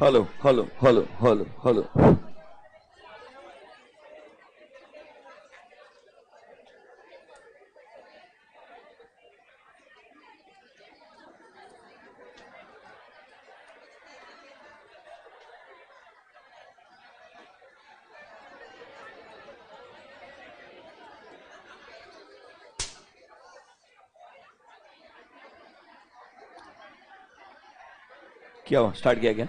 Hello hello hello hello hello. क्या हुआ? Start किया क्या?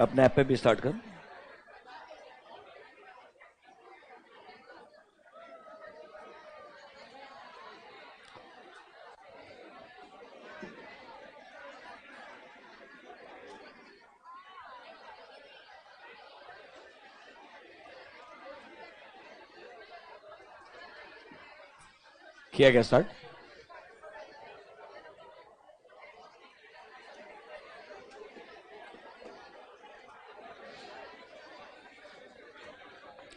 अपने ऐप पे भी स्टार्ट कर। किया क्या स्टार्ट?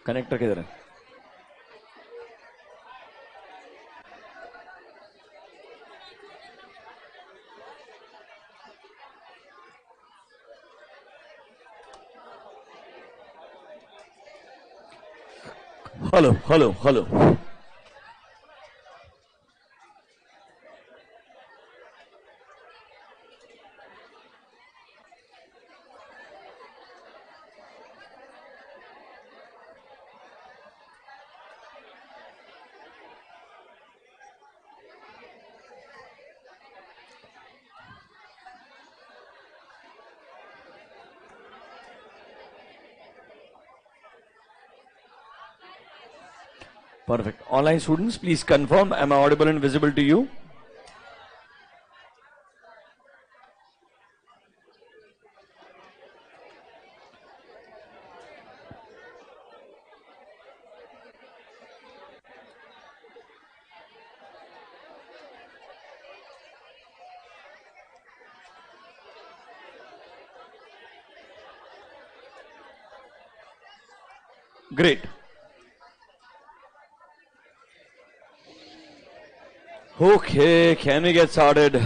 कनेक्टर किधर है? Hello hello hello. Perfect. Online students, please confirm. Am I audible and visible to you? Great. Okay, can we get started?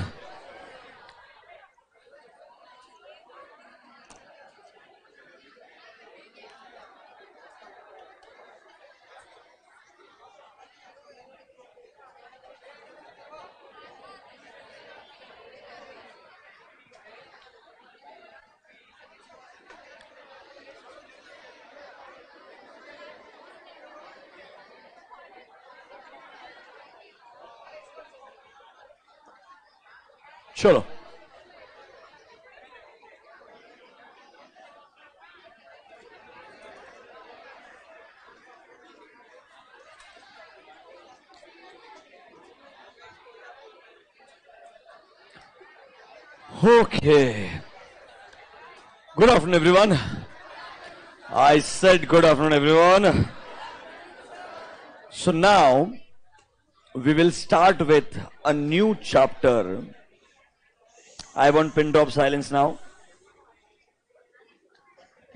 चलो। Okay. Good afternoon, everyone. I said good afternoon, everyone. So now we will start with a new chapter. I want pin drop silence now.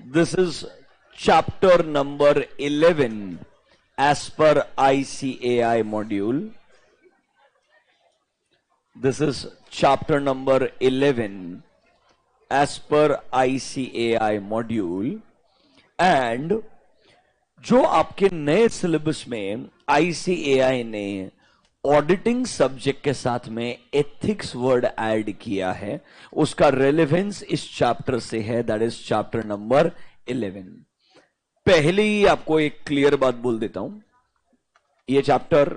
This is chapter number 11 as per ICAI module. This is chapter number 11 as per ICAI module. And जो आपके नए syllabus में ICAI ने auditing subject के साथ में ethics word add किया है, उसका रेलेवेंस इस चैप्टर से है, दैट इज चैप्टर नंबर 11। पहले ही आपको एक क्लियर बात बोल देता हूं, ये chapter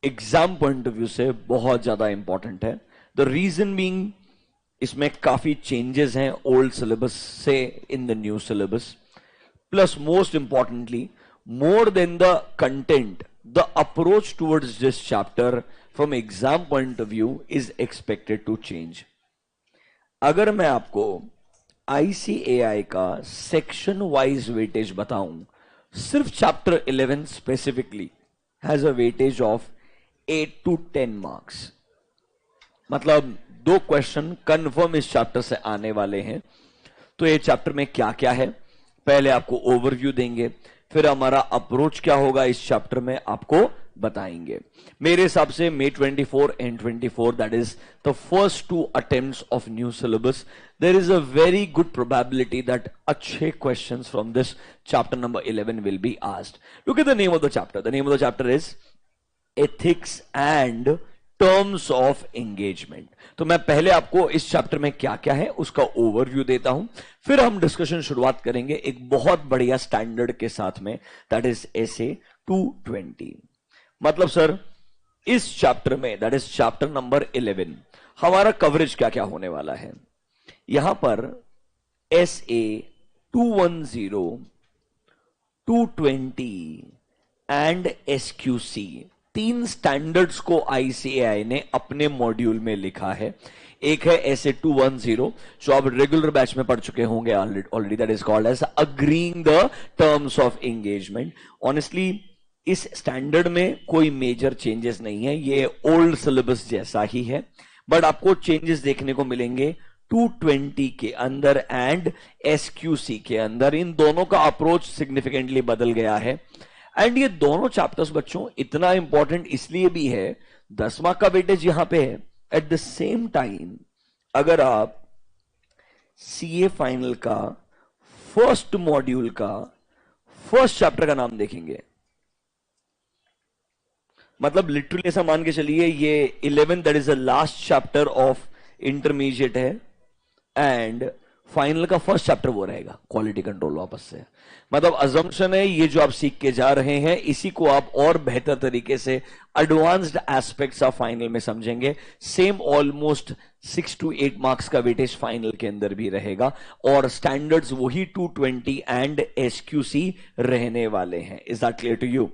exam point of view से बहुत ज्यादा इंपॉर्टेंट है। द रीजन बीइंग, इसमें काफी चेंजेस हैं ओल्ड सिलेबस से in the new syllabus, plus most importantly more than the content, the approach towards this chapter from exam point of view is expected to change. अगर मैं आपको ICAI का section wise weightage बताऊं, सिर्फ chapter 11 specifically has a weightage of 8 to 10 marks. मतलब 2 question confirm इस chapter से आने वाले हैं। तो ये चैप्टर में क्या क्या है, पहले आपको ओवरव्यू देंगे, फिर हमारा अप्रोच क्या होगा इस चैप्टर में आपको बताएंगे। मेरे हिसाब से May 24 and 24, that is the first 2 attempts of new syllabus, there is a very good probability that अच्छे questions from this chapter number 11 will be asked. Look at the name of the chapter. The name of the chapter is Ethics and terms of engagement. तो मैं पहले आपको इस chapter में क्या क्या है उसका ओवरव्यू देता हूं, फिर हम डिस्कशन शुरुआत करेंगे एक बहुत बढ़िया स्टैंडर्ड के साथ में, दैट इज एसे 220। मतलब सर इस चैप्टर में, दैट इज चैप्टर नंबर 11, हमारा कवरेज क्या क्या होने वाला है। यहां पर एसए 210, 220 एंड एसक्यूसी, 3 स्टैंडर्ड्स को आईसीएआई ने अपने मॉड्यूल में लिखा है। एक है एसए 210 जो आप रेगुलर बैच में पढ़ चुके होंगे already, that is called as agreeing the terms of engagement. Honestly इस स्टैंडर्ड में कोई मेजर चेंजेस नहीं है, ये ओल्ड सिलेबस जैसा ही है, बट आपको चेंजेस देखने को मिलेंगे 220 के अंदर एंड एसक्यूसी के अंदर। इन दोनों का अप्रोच सिग्निफिकेंटली बदल गया है। एंड ये दोनों चैप्टर्स बच्चों इतना इंपॉर्टेंट इसलिए भी है, 10 मार्क का वेटेज यहां पे है। एट द सेम टाइम अगर आप सीए फाइनल का फर्स्ट मॉड्यूल का फर्स्ट चैप्टर का नाम देखेंगे, मतलब लिटरली ऐसा मान के चलिए ये 11 that is the last chapter of intermediate है एंड फाइनल का फर्स्ट चैप्टर वो रहेगा क्वालिटी कंट्रोल वापस से। मतलब अजम्पशन है ये जो आप सीख के जा रहे हैं इसी को आप और बेहतर तरीके से एडवांस्ड एस्पेक्ट्स ऑफ फाइनल में समझेंगे। सेम ऑलमोस्ट 6 to 8 मार्क्स का वेटेज फाइनल के अंदर भी रहेगा और स्टैंडर्ड्स वही 220 एंड एसक्यूसी रहने वाले हैं। Is that clear to you?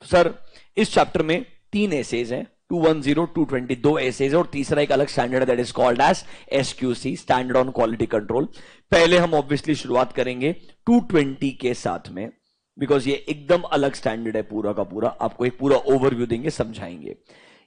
तो सर इस चैप्टर में 3 एसेज हैं, 210, 220 2 एसेज और तीसरा एक अलग standard that is called as SQC, standard on quality control. पहले हम ऑब्वियसली शुरुआत करेंगे 220 के साथ में, बिकॉज ये एकदम अलग स्टैंडर्ड है पूरा का पूरा, आपको एक पूरा ओवरव्यू देंगे, समझाएंगे।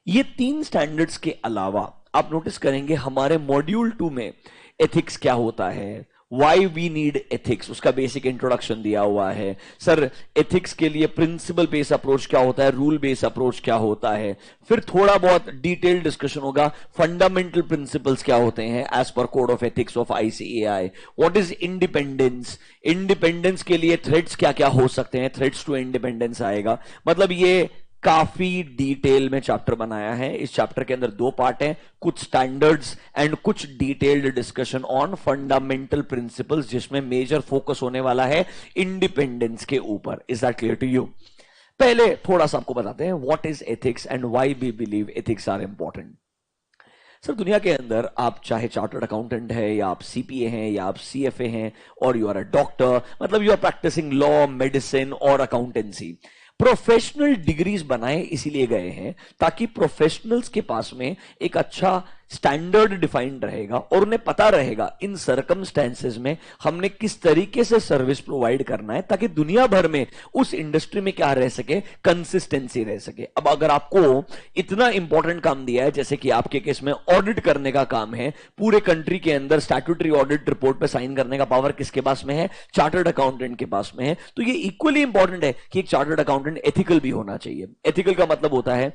ये 3 स्टैंडर्ड्स के अलावा आप नोटिस करेंगे हमारे मॉड्यूल 2 में एथिक्स क्या होता है, वाई वी नीड एथिक्स, उसका बेसिक इंट्रोडक्शन दिया हुआ है। सर एथिक्स के लिए प्रिंसिपल बेस्ड अप्रोच क्या होता है, रूल बेस्ड अप्रोच क्या होता है, फिर थोड़ा बहुत डिटेल डिस्कशन होगा फंडामेंटल प्रिंसिपल्स क्या होते हैं as per code of ethics of ICAI, what is independence, independence के लिए थ्रेट्स क्या क्या हो सकते हैं, थ्रेट्स टू इंडिपेंडेंस आएगा। मतलब ये काफी डिटेल में चैप्टर बनाया है। इस चैप्टर के अंदर 2 पार्ट हैं, कुछ स्टैंडर्ड्स एंड कुछ detailed discussion on fundamental principles, जिसमें मेजर फोकस होने वाला है इंडिपेंडेंस के ऊपर। Is that clear to you? पहले थोड़ा सा आपको बताते हैं what is ethics and why we believe ethics are important. Sir दुनिया के अंदर आप चाहे चार्टर्ड अकाउंटेंट है या आप सीपीए हैं या आप सीएफए हैं और यू आर अ डॉक्टर, मतलब you are practicing law, medicine और अकाउंटेंसी, प्रोफेशनल डिग्रीज बनाए इसीलिए गए हैं ताकि प्रोफेशनल्स के पास में एक अच्छा स्टैंडर्ड डिफाइंड रहेगा और उन्हें पता रहेगा इन सर्कमस्टेंसेस में हमने किस तरीके से सर्विस प्रोवाइड करना है ताकि दुनिया भर में उस इंडस्ट्री में क्या रह सके, कंसिस्टेंसी रह सके। अब अगर आपको इतना इंपॉर्टेंट काम दिया है जैसे कि आपके केस में ऑडिट करने का काम है, पूरे कंट्री के अंदर स्टैट्यूटरी ऑडिट रिपोर्ट पे साइन करने का पावर किसके पास में है, चार्टर्ड अकाउंटेंट के पास में है, तो ये इक्वली इंपॉर्टेंट है कि एक चार्टर्ड अकाउंटेंट एथिकल भी होना चाहिए। एथिकल का मतलब होता है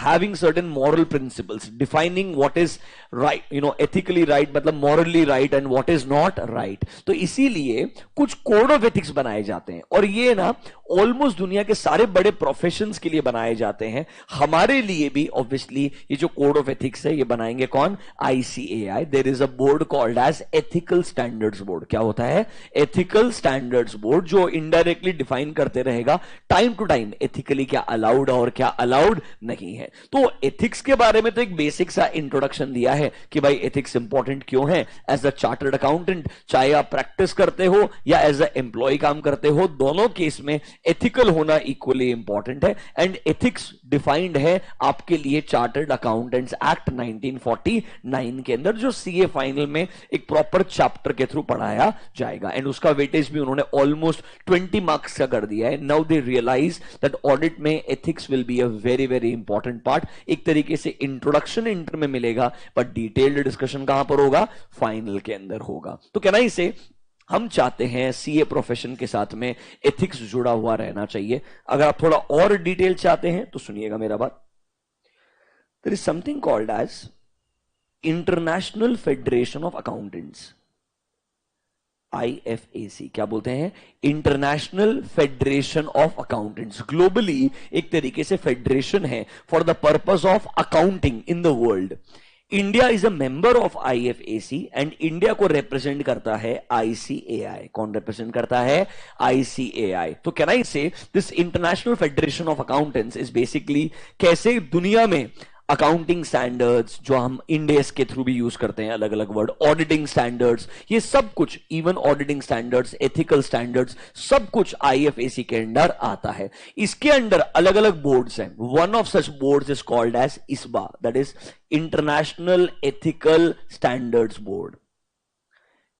having certain moral principles, define what is right, ethically right मतलब morally right and what is not right। तो इसीलिए कुछ कोड ऑफ एथिक्स बनाए जाते हैं और ये ना ऑलमोस्ट दुनिया के सारे बड़े प्रोफेशंस के लिए बनाए जाते हैं। हमारे लिए भी ऑब्वियसली ये जो कोड ऑफ एथिक्स है ये बनाएंगे कौन, ICAI. There is a board called as ethical standards board. क्या होता है, एथिकल स्टैंडर्ड्स बोर्ड, जो इनडायरेक्टली डिफाइन करते रहेगा टाइम टू टाइम एथिकली क्या अलाउड और क्या अलाउड नहीं है। तो एथिक्स के बारे में तो एक बेसिक सा इंट्रोडक्शन दिया है कि भाई एथिक्स इंपॉर्टेंट क्यों है। एज अ चार्टर्ड अकाउंटेंट चाहे आप प्रैक्टिस करते हो या एज अ एम्प्लॉय काम करते हो, दोनों केस में एथिकल होना इक्वली इंपॉर्टेंट है। एंड एथिक्स डिफाइंड है आपके लिए चार्टर्ड अकाउंटेंट्स एक्ट 1949 के अंदर, जो सीए फाइनल में एक प्रॉपर चैप्टर के थ्रू पढ़ाया जाएगा। एंड उसका वेटेज भी उन्होंने ऑलमोस्ट 20 मार्क्स का कर दिया है। Now they realise that audit में ethics will be a very very important part. एक तरीके से इंट्रोडक्शन इंटर में मिलेगा, बट डिटेल्ड डिस्कशन कहां पर होगा, फाइनल के अंदर होगा। तो कहना ही से हम चाहते हैं सीए प्रोफेशन के साथ में एथिक्स जुड़ा हुआ रहना चाहिए। अगर आप थोड़ा और डिटेल चाहते हैं तो सुनिएगा मेरा बात। There is something called as international federation of accountants, IFAC। क्या बोलते हैं? International federation of accountants. Globally एक तरीके से फेडरेशन है for the purpose of accounting in the world. India is a member of IFAC and India को represent करता है ICAI। कौन रिप्रेजेंट करता है? ICAI। तो कैन आई से this international federation of accountants is basically कैसे दुनिया में अकाउंटिंग स्टैंडर्ड्स, जो हम इंडेस के थ्रू भी यूज करते हैं, अलग अलग वर्ड, ऑडिटिंग स्टैंडर्ड्स, ये सब कुछ, even auditing standards, ethical standards, सब कुछ IFAC के अंडर आता है। इसके अंडर अलग अलग बोर्ड्स हैं। One of such boards is called as ISBA, that is international ethical standards board.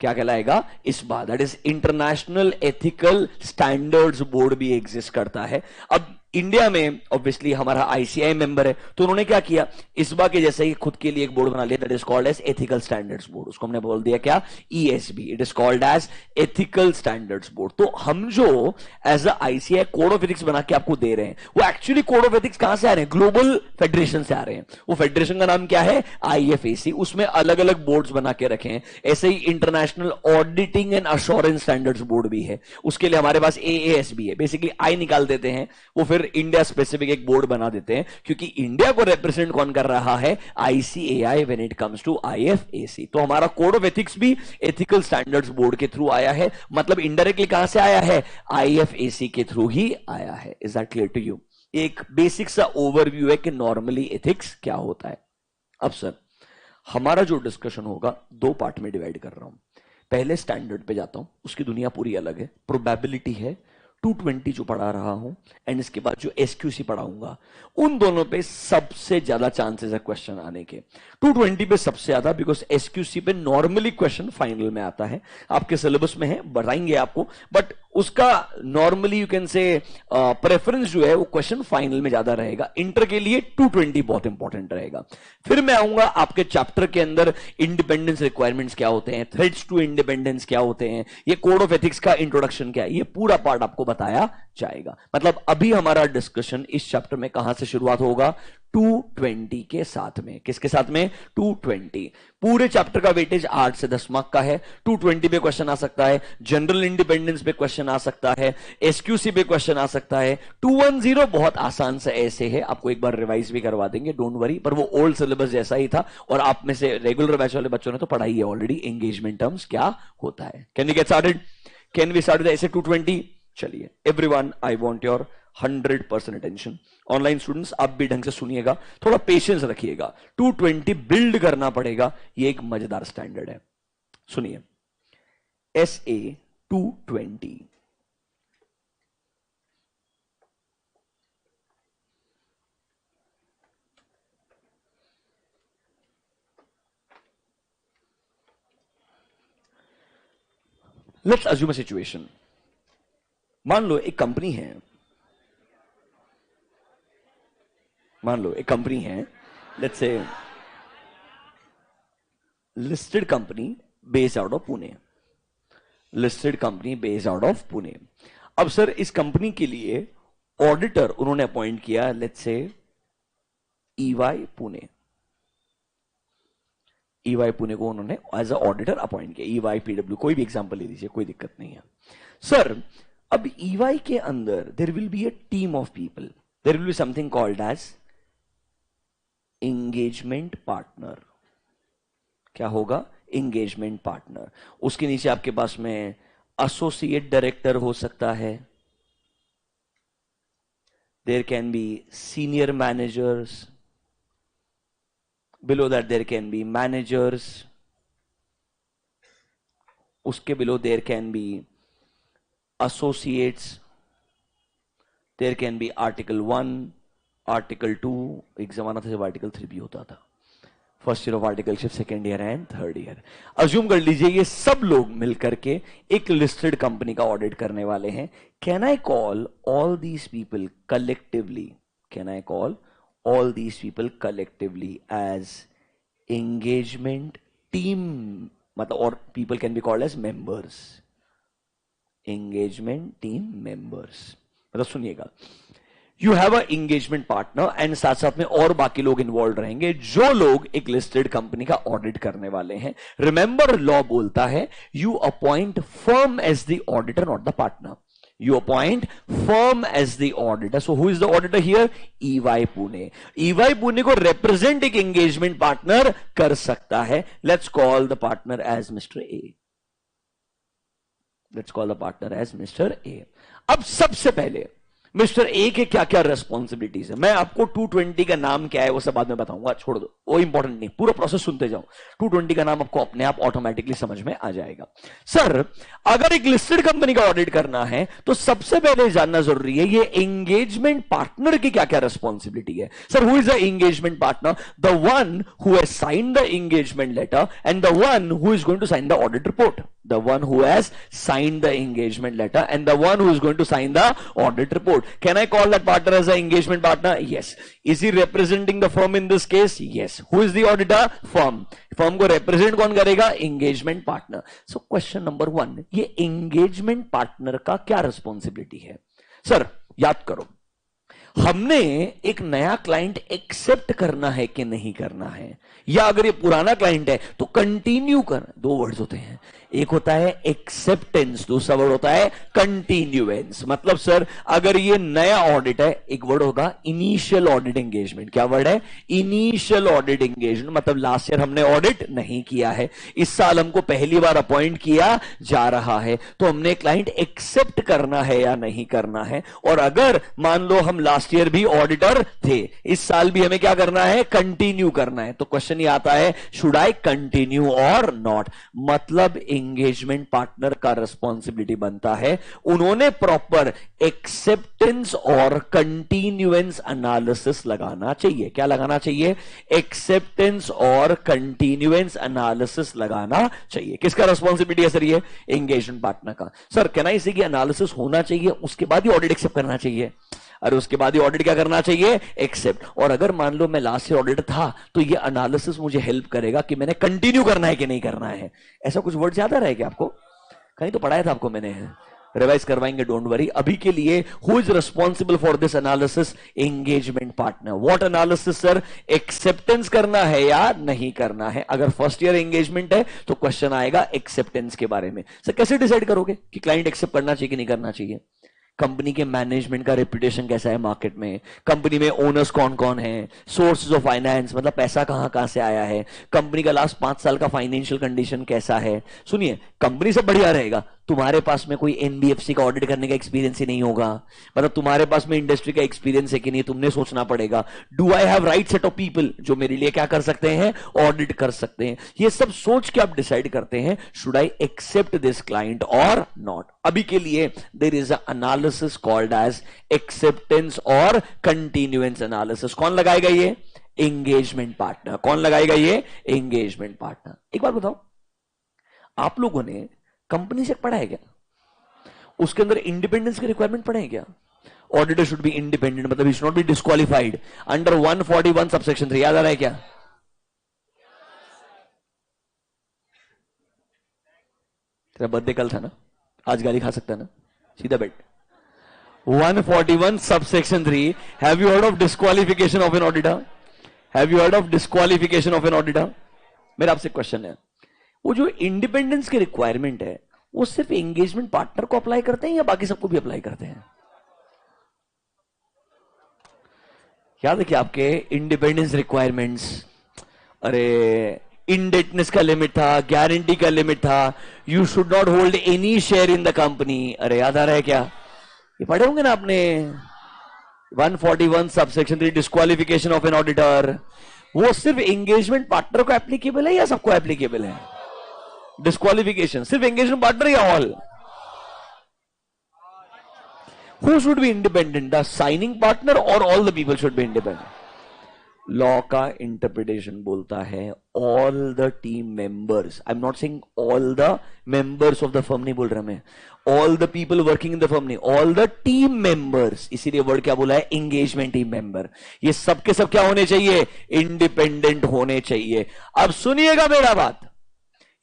क्या कहलाएगा? ISBA, that is international ethical standards board भी एग्जिस्ट करता है। अब इंडिया में ऑब्वियसली हमारा ICAI मेंबर है, तो उन्होंने क्या किया, ISBA के जैसे ही खुद के लिए एक बोर्ड बना लिया, that is called as ethical standards board. उसको हमने बोल दिया क्या? ESB, it is called as ethical standards board. तो हम जो as a ICAI code of ethics बना के आपको दे रहे हैं, वो एक्चुअली कोड ऑफ एथिक्स कहां से आ रहे हैं? ग्लोबल फेडरेशन से आ रहे हैं। वो फेडरेशन का नाम क्या है? IFAC। उसमें अलग अलग बोर्ड्स बना के रखे हैं। ऐसे ही international auditing and assurance standards board भी है, उसके लिए हमारे पास AASB है। बेसिकली आई निकाल देते हैं, वो फिर इंडिया स्पेसिफिक एक बोर्ड बना देते हैं, क्योंकि इंडिया को रिप्रेजेंट कौन कर रहा है? ICAI when it comes to IFAC। तो हमारा कोड ऑफ एथिक्स भी एथिकल स्टैंडर्ड्स बोर्ड के थ्रू आया है, मतलब इनडायरेक्टली कहां से आया है? IFAC के थ्रू ही आया है। Is that clear to you? एक बेसिक सा ओवरव्यू है कि नॉर्मली एथिक्स क्या होता है। अब सर, हमारा जो डिस्कशन होगा दो पार्ट में डिवाइड कर रहा हूं। पहले स्टैंडर्ड पे जाता हूं, उसकी दुनिया पूरी अलग है। प्रोबेबिलिटी है 220 जो पढ़ा रहा हूं, एंड इसके बाद जो SQC पढ़ाऊंगा, उन दोनों पे सबसे ज्यादा चांसेस है क्वेश्चन आने के। 220 पे सबसे ज्यादा, बिकॉज SQC पे नॉर्मली क्वेश्चन फाइनल में आता है। आपके सिलेबस में है, बताएंगे आपको, बट उसका normally you can say preference जो है वो क्वेश्चन फाइनल में ज्यादा रहेगा। इंटर के लिए 220 बहुत इंपॉर्टेंट रहेगा। फिर मैं आऊंगा आपके चैप्टर के अंदर, इंडिपेंडेंस रिक्वायरमेंट्स क्या होते हैं, थ्रेड्स टू इंडिपेंडेंस क्या होते हैं, ये कोड ऑफ एथिक्स का इंट्रोडक्शन क्या है, ये पूरा पार्ट आपको बताया जाएगा। मतलब अभी हमारा डिस्कशन इस चैप्टर में कहां से शुरुआत होगा? 220 के साथ में। किसके साथ में? 220। पूरे चैप्टर का वेटेज 8 से 10 मार्क का है। 220 पे क्वेश्चन आ सकता है, जनरल इंडिपेंडेंस पे क्वेश्चन आ सकता है, SQC पे क्वेश्चन आ सकता है। 210 बहुत आसान से ऐसे है, आपको एक बार रिवाइज भी करवा देंगे, डोंट वरी, पर वो ओल्ड सिलेबस जैसा ही था, और आप में से रेगुलर बैच वाले बच्चों ने तो पढ़ाई है ऑलरेडी, एंगेजमेंट टर्म्स क्या होता है। Can we get started? Can we start ऐसे 220? चलिए everyone, I want your 100% attention. Online students आप भी ढंग से सुनिएगा, थोड़ा पेशेंस रखिएगा। 220 बिल्ड करना पड़ेगा, ये एक मजेदार स्टैंडर्ड है। सुनिए, SA 220। Let's assume a situation. मान लो एक कंपनी है, let's say listed company based out of Pune, अब सर इस कंपनी के लिए ऑडिटर उन्होंने अपॉइंट किया, लेट्स से EY पुणे। EY पुणे को उन्होंने एज अ ऑडिटर अपॉइंट किया। EY PW कोई भी एग्जांपल ले लीजिए, कोई दिक्कत नहीं है। सर अब EY के अंदर there will be a team of people, there will be something called as engagement partner. क्या होगा? Engagement partner. उसके नीचे आपके पास में एसोसिएट डायरेक्टर हो सकता है, there can be senior managers, below that there can be managers, उसके below there can be associates, there can be article 1, article 2, एक जमाना था जब article 3 भी होता था, first year of articleship, second year and third year. Assume कर लीजिए ये सब लोग मिलकर के एक लिस्टेड कंपनी का ऑडिट करने वाले हैं। Can I call all these people collectively, as engagement team, मतलब और people can be called as members, engagement team members मतलब सुनिएगा, you have a engagement partner and साथ साथ में और बाकी लोग इन्वॉल्व रहेंगे जो लोग एक लिस्टेड कंपनी का ऑडिट करने वाले हैं. रिमेंबर लॉ बोलता है you appoint firm as the auditor not the partner. You appoint firm as the auditor. So who is the auditor here? EY Pune. EY Pune को represent एक engagement partner कर सकता है. Let's call the partner as Mr. A. Let's call the partner as Mr. A. अब सबसे पहले mister A के क्या क्या रेस्पॉन्सिबिलिटीज है, मैं आपको 220 का नाम क्या है वो सब बाद में बताऊंगा, छोड़ दो वो इंपॉर्टेंट नहीं, पूरा प्रोसेस सुनते जाओ. 220 का नाम आपको अपने आप ऑटोमेटिकली समझ में आ जाएगा. सर अगर एक लिस्टेड कंपनी का ऑडिट करना है तो सबसे पहले जानना जरूरी है ये एंगेजमेंट पार्टनर की क्या क्या रेस्पॉन्सिबिलिटी है. Sir who is the engagement partner? The one who has signed the engagement letter and the one who is going to sign the audit report. The one who has signed the engagement letter and the one who is going to sign the audit report. Can I call that partner as an engagement partner? Yes. Is he representing the firm in this case? Yes. Who is the auditor? Firm. Firm को represent कौन करेगा? Engagement partner. So question number 1, ये engagement partner का क्या responsibility है? Sir याद करो, हमने एक नया क्लाइंट एक्सेप्ट करना है कि नहीं करना है, या अगर ये पुराना क्लाइंट है तो कंटिन्यू करना. दो वर्ड्स होते हैं, एक होता है एक्सेप्टेंस, दूसरा वर्ड होता है कंटिन्यूएंस. मतलब सर अगर ये नया ऑडिट है, एक वर्ड होगा इनिशियल ऑडिट एंगेजमेंट. क्या वर्ड है? Initial audit engagement. मतलब लास्ट ईयर हमने ऑडिट नहीं किया है, इस साल हमको पहली बार अपॉइंट किया जा रहा है, तो हमने क्लाइंट एक्सेप्ट करना है या नहीं करना है. और अगर मान लो हम लास्ट ईयर भी ऑडिटर थे, इस साल भी हमें क्या करना है? कंटिन्यू करना है. तो क्वेश्चन ये आता है शुड आई कंटिन्यू और नॉट. मतलब एंगेजमेंट पार्टनर का रिस्पॉन्सिबिलिटी बनता है उन्होंने प्रॉपर एक्सेप्टेंस और कंटिन्यूएंस एनालिसिस लगाना चाहिए. क्या लगाना चाहिए? एक्सेप्टेंस और कंटिन्यूएंस एनालिसिस लगाना चाहिए. किसका रिस्पॉन्सिबिलिटी है सर? ये एंगेजमेंट पार्टनर का. सर कहना इसे कि एनालिसिस होना चाहिए, उसके बाद ही ऑडिट एक्सेप्ट करना चाहिए. अरे उसके बाद ही ऑडिट क्या करना चाहिए? एक्सेप्ट. और अगर मान लो मैं लास्ट ईयर ऑडिटर था तो ये एनालिसिस मुझे हेल्प करेगा कि मैंने कंटिन्यू करना है कि नहीं करना है. ऐसा कुछ वर्ड याद आ रहा है क्या आपको? कहीं तो पढ़ाया था आपको मैंने, रिवाइज करवाएंगे, डोंट वरी. अभी के लिए who is responsible for this analysis? Engagement partner. What analysis sir? Acceptance करना है या नहीं करना है. अगर फर्स्ट ईयर एंगेजमेंट है तो क्वेश्चन आएगा एक्सेप्टेंस के बारे में. सर कैसे डिसाइड करोगे कि क्लाइंट एक्सेप्ट करना चाहिए कि नहीं करना चाहिए? कंपनी के मैनेजमेंट का रेपुटेशन कैसा है मार्केट में, कंपनी में ओनर्स कौन कौन है, सोर्सेज ऑफ फाइनेंस मतलब पैसा कहां कहां से आया है, कंपनी का लास्ट 5 साल का फाइनेंशियल कंडीशन कैसा है. सुनिए, कंपनी से बढ़िया रहेगा, तुम्हारे पास में कोई एनबीएफसी का ऑडिट करने का एक्सपीरियंस ही नहीं होगा, मतलब तुम्हारे पास में इंडस्ट्री का एक्सपीरियंस है कि नहीं, तुमने सोचना पड़ेगा. Do I have right set of people जो मेरे लिए क्या कर सकते हैं? ऑडिट कर सकते हैं. ये सब सोच के आप डिसाइड करते हैं should I accept this client और नॉट. अभी के लिए there is a analysis called as acceptance और कंटिन्यूएंस एनालिसिस. कौन लगाएगा ये? Engagement partner. कौन लगाएगा ये? Engagement partner. एक बार बताओ, आप लोगों ने कंपनी से पढ़ा है क्या? उसके अंदर इंडिपेंडेंस की रिक्वायरमेंट पढ़े हैं क्या? ऑडिटर शुड बी इंडिपेंडेंट, मतलब he should not be disqualified under 141 subsection 3. याद आ रहा है क्या? तेरा बर्थडे कल था ना, आज गाली खा सकता है ना, सीधा बैठ. 141 subsection 3. Have you heard of disqualification of an auditor? Have you heard of disqualification of an auditor? मेरा आपसे क्वेश्चन है, वो जो इंडिपेंडेंस की रिक्वायरमेंट है वो सिर्फ एंगेजमेंट पार्टनर को अप्लाई करते हैं या बाकी सबको भी अप्लाई करते हैं? याद है कि आपके इंडिपेंडेंस रिक्वायरमेंट्स, अरे इनडेटनेस का लिमिट था, गारंटी का लिमिट था, you should not hold any share in the company. अरे याद आ रहा है क्या? ये पढ़े होंगे ना आपने. 141 subsection 3 disqualification of an auditor. वो सिर्फ एंगेजमेंट पार्टनर को एप्लीकेबल है या सबको एप्लीकेबल है? डिस्क्वालिफिकेशन सिर्फ एंगेजमेंट पार्टनर या all? Who should be independent? The signing partner or all the people should be independent? Law का इंटरप्रिटेशन बोलता है all the team members. I am not saying all the members of the firm, नहीं बोल रहा मैं. All the people working in the firm नहीं, all the team members. इसीलिए word क्या बोला है? Engagement team member. ये सब के सब क्या होने चाहिए? इंडिपेंडेंट होने चाहिए. अब सुनिएगा मेरा बात,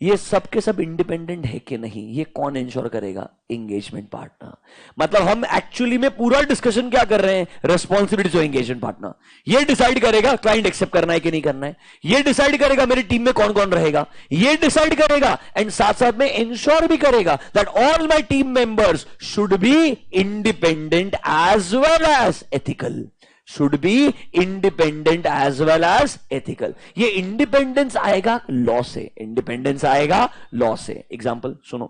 ये सब के सब इंडिपेंडेंट है कि नहीं, ये कौन इंश्योर करेगा? Engagement partner. मतलब हम एक्चुअली में पूरा डिस्कशन क्या कर रहे हैं? Responsibilities of engagement partner. ये डिसाइड करेगा क्लाइंट एक्सेप्ट करना है कि नहीं करना है, ये डिसाइड करेगा मेरी टीम में कौन कौन रहेगा, ये डिसाइड करेगा एंड साथ साथ में इंश्योर भी करेगा that all my team members should be independent as well as ethical, should be independent as well as ethical। ये इंडिपेंडेंस आएगा लॉ से, इंडिपेंडेंस आएगा लॉ से। एग्जांपल सुनो,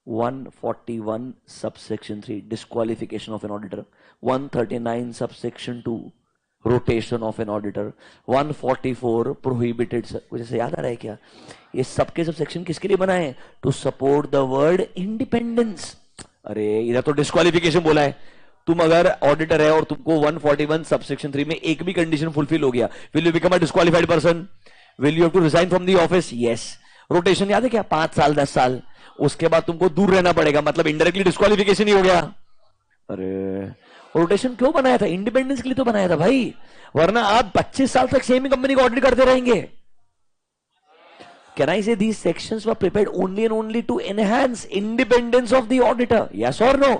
141 subsection 3 disqualification of an auditor, 139 subsection 2 rotation of an auditor, 144 prohibited. कुछ ऐसे याद आ रहा है क्या? ये सबके सब सेक्शन किसके लिए बनाए? To support the word independence. अरे इधर तो डिस्क्वालिफिकेशन बोला है। तुम अगर ऑडिटर है और तुमको 141 सबसेक्शन 3 में एक भी कंडीशन फुलफिल हो गया, will you become a disqualified person? Will you have to resign from the office? Yes. Rotation याद है क्या? 5 साल 10 साल, उसके बाद तुमको दूर रहना पड़ेगा, मतलब इनडायरेक्टली डिस्क्वालिफिकेशन ही हो गया। अरे रोटेशन क्यों बनाया था? इंडिपेंडेंस के लिए तो बनाया था भाई, वरना आप 25 साल तक सेम ही कंपनी को ऑडिट करते रहेंगे। Can I say these sections were prepared only and only to enhance independence of the auditor? Yes or no?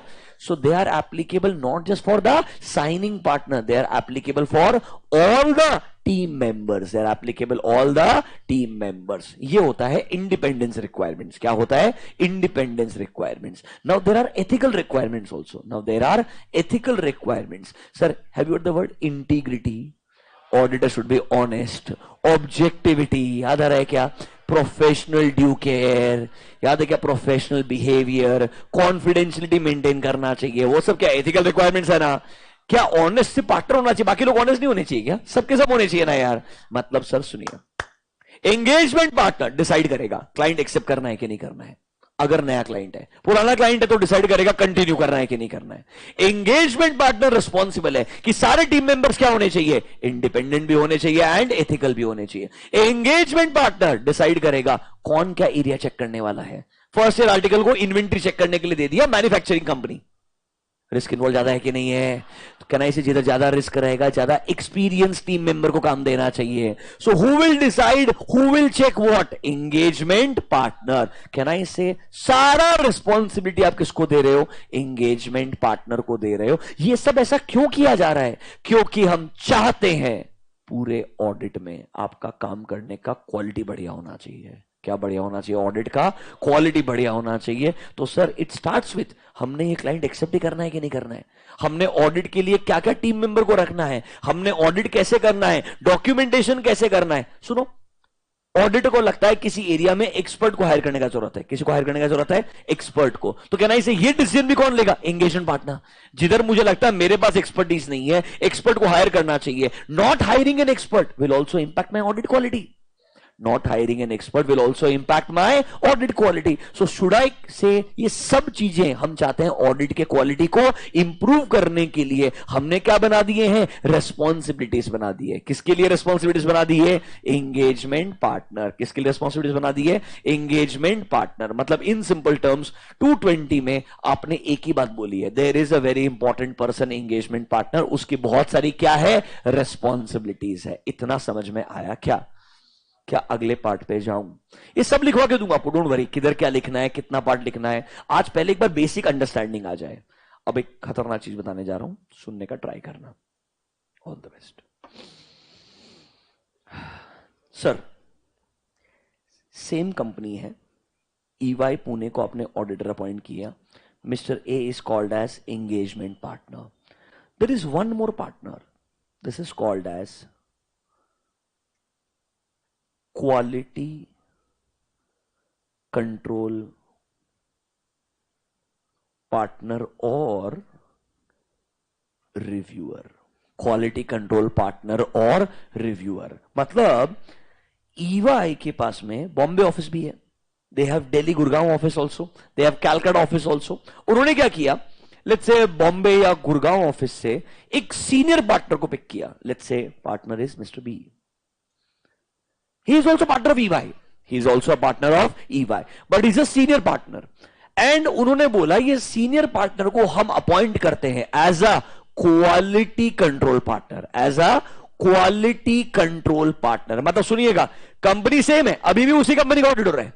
So they are applicable not just for the signing partner, they are applicable for all the team members. They are applicable all the team members. ये होता है independence requirements. क्या होता है? Independence requirements. Now there are ethical requirements also. Now there are ethical requirements. Sir, have you heard the word integrity? Auditor should be honest. Objectivity याद आ रहा है क्या? प्रोफेशनल ड्यू केयर याद है क्या? प्रोफेशनल बिहेवियर, कॉन्फिडेंशियलिटी मेंटेन करना चाहिए, वो सब क्या एथिकल रिक्वायरमेंट्स है ना? क्या ऑनेस्ट से पार्टनर होना चाहिए, बाकी लोग ऑनेस्ट नहीं होने चाहिए क्या? सबके सब होने चाहिए ना यार। मतलब सर सुनिए, एंगेजमेंट पार्टनर डिसाइड करेगा क्लाइंट एक्सेप्ट करना है कि नहीं करना है। अगर नया क्लाइंट है, पुराना क्लाइंट है तो डिसाइड करेगा कंटिन्यू करना है कि नहीं करना है। एंगेजमेंट पार्टनर रिस्पॉन्सिबल है कि सारे टीम मेंबर्स क्या होने चाहिए? इंडिपेंडेंट भी होने चाहिए एंड एथिकल भी होने चाहिए। एंगेजमेंट पार्टनर डिसाइड करेगा कौन क्या एरिया चेक करने वाला है। फर्स्ट ईयर आर्टिकल को इन्वेंट्री चेक करने के लिए दे दिया मैन्युफैक्चरिंग कंपनी, रिस्क इन्वॉल्व ज्यादा है कि नहीं है? तो कहना इसे जिधर ज्यादा रिस्क रहेगा, ज्यादा एक्सपीरियंस टीम मेंबर को काम देना चाहिए। So who will decide, who will check what? Engagement partner. कहना इसे सारा रिस्पॉन्सिबिलिटी आप किसको दे रहे हो? एंगेजमेंट पार्टनर को दे रहे हो। ये सब ऐसा क्यों किया जा रहा है? क्योंकि हम चाहते हैं पूरे ऑडिट में आपका काम करने का क्वालिटी बढ़िया होना चाहिए। क्या बढ़िया होना चाहिए? ऑडिट का क्वालिटी बढ़िया होना चाहिए। तो सर इट स्टार्ट्स विथ हमने ये क्लाइंट एक्सेप्ट ही करना है कि नहीं करना है, हमने ऑडिट के लिए क्या क्या टीम मेंबर को रखना है, हमने ऑडिट कैसे करना है, डॉक्यूमेंटेशन कैसे करना है। सुनो, ऑडिट को लगता है किसी एरिया में एक्सपर्ट को हायर करने का जरूरत है, किसी को हायर करने का जरूरत है? एक्सपर्ट को। तो कहना इसे ये डिसीजन भी कौन लेगा? Engagement partner. जिधर मुझे लगता है मेरे पास एक्सपर्टीज नहीं है, एक्सपर्ट को हायर करना चाहिए। Not hiring an expert will also impact my audit quality. Not hiring an expert will also impact my audit quality. So should I say ये सब चीजें हम चाहते हैं ऑडिट के क्वालिटी को इंप्रूव करने के लिए हमने क्या बना दिए हैं? रेस्पॉन्सिबिलिटीज बना दी है। किसके लिए रेस्पॉन्सिबिलिटीज बना दी है? Engagement partner. किसके लिए रेस्पॉन्सिबिलिटीज बना दी है? Engagement partner. मतलब इन सिंपल टर्म्स 220 में आपने एक ही बात बोली है, there is a very important person engagement partner, उसकी बहुत सारी क्या है? रेस्पॉन्सिबिलिटीज है। इतना समझ में आया क्या? क्या अगले पार्ट पे जाऊं? ये सब लिखवा के दूंगा आपको, डोंट वरी, किधर क्या लिखना है, कितना पार्ट लिखना है। आज पहले एक बार बेसिक अंडरस्टैंडिंग आ जाए। अब एक खतरनाक चीज बताने जा रहा हूं, सुनने का ट्राई करना। All the best. Sir same company है, ईवाई पुणे को अपने ऑडिटर अपॉइंट किया। Mister A is called as engagement partner. There is one more partner, this is called as quality control partner और रिव्यूअर। क्वालिटी कंट्रोल पार्टनर और reviewer मतलब EY के पास में बॉम्बे ऑफिस भी है, they have Delhi Gurgaon office also, they have Calcutta office also. उन्होंने क्या किया, लेट्स से बॉम्बे या गुड़गांव ऑफिस से एक सीनियर पार्टनर को पिक किया। Let's say partner is mister B, he is also partner of EY, he is also a partner of EY, but he is a senior partner। and उन्होंने बोला ये senior partner को हम appoint करते हैं as a quality control partner, as a quality control partner. मतलब सुनिएगा, company same है, अभी भी उसी कंपनी का ऑडिटर है,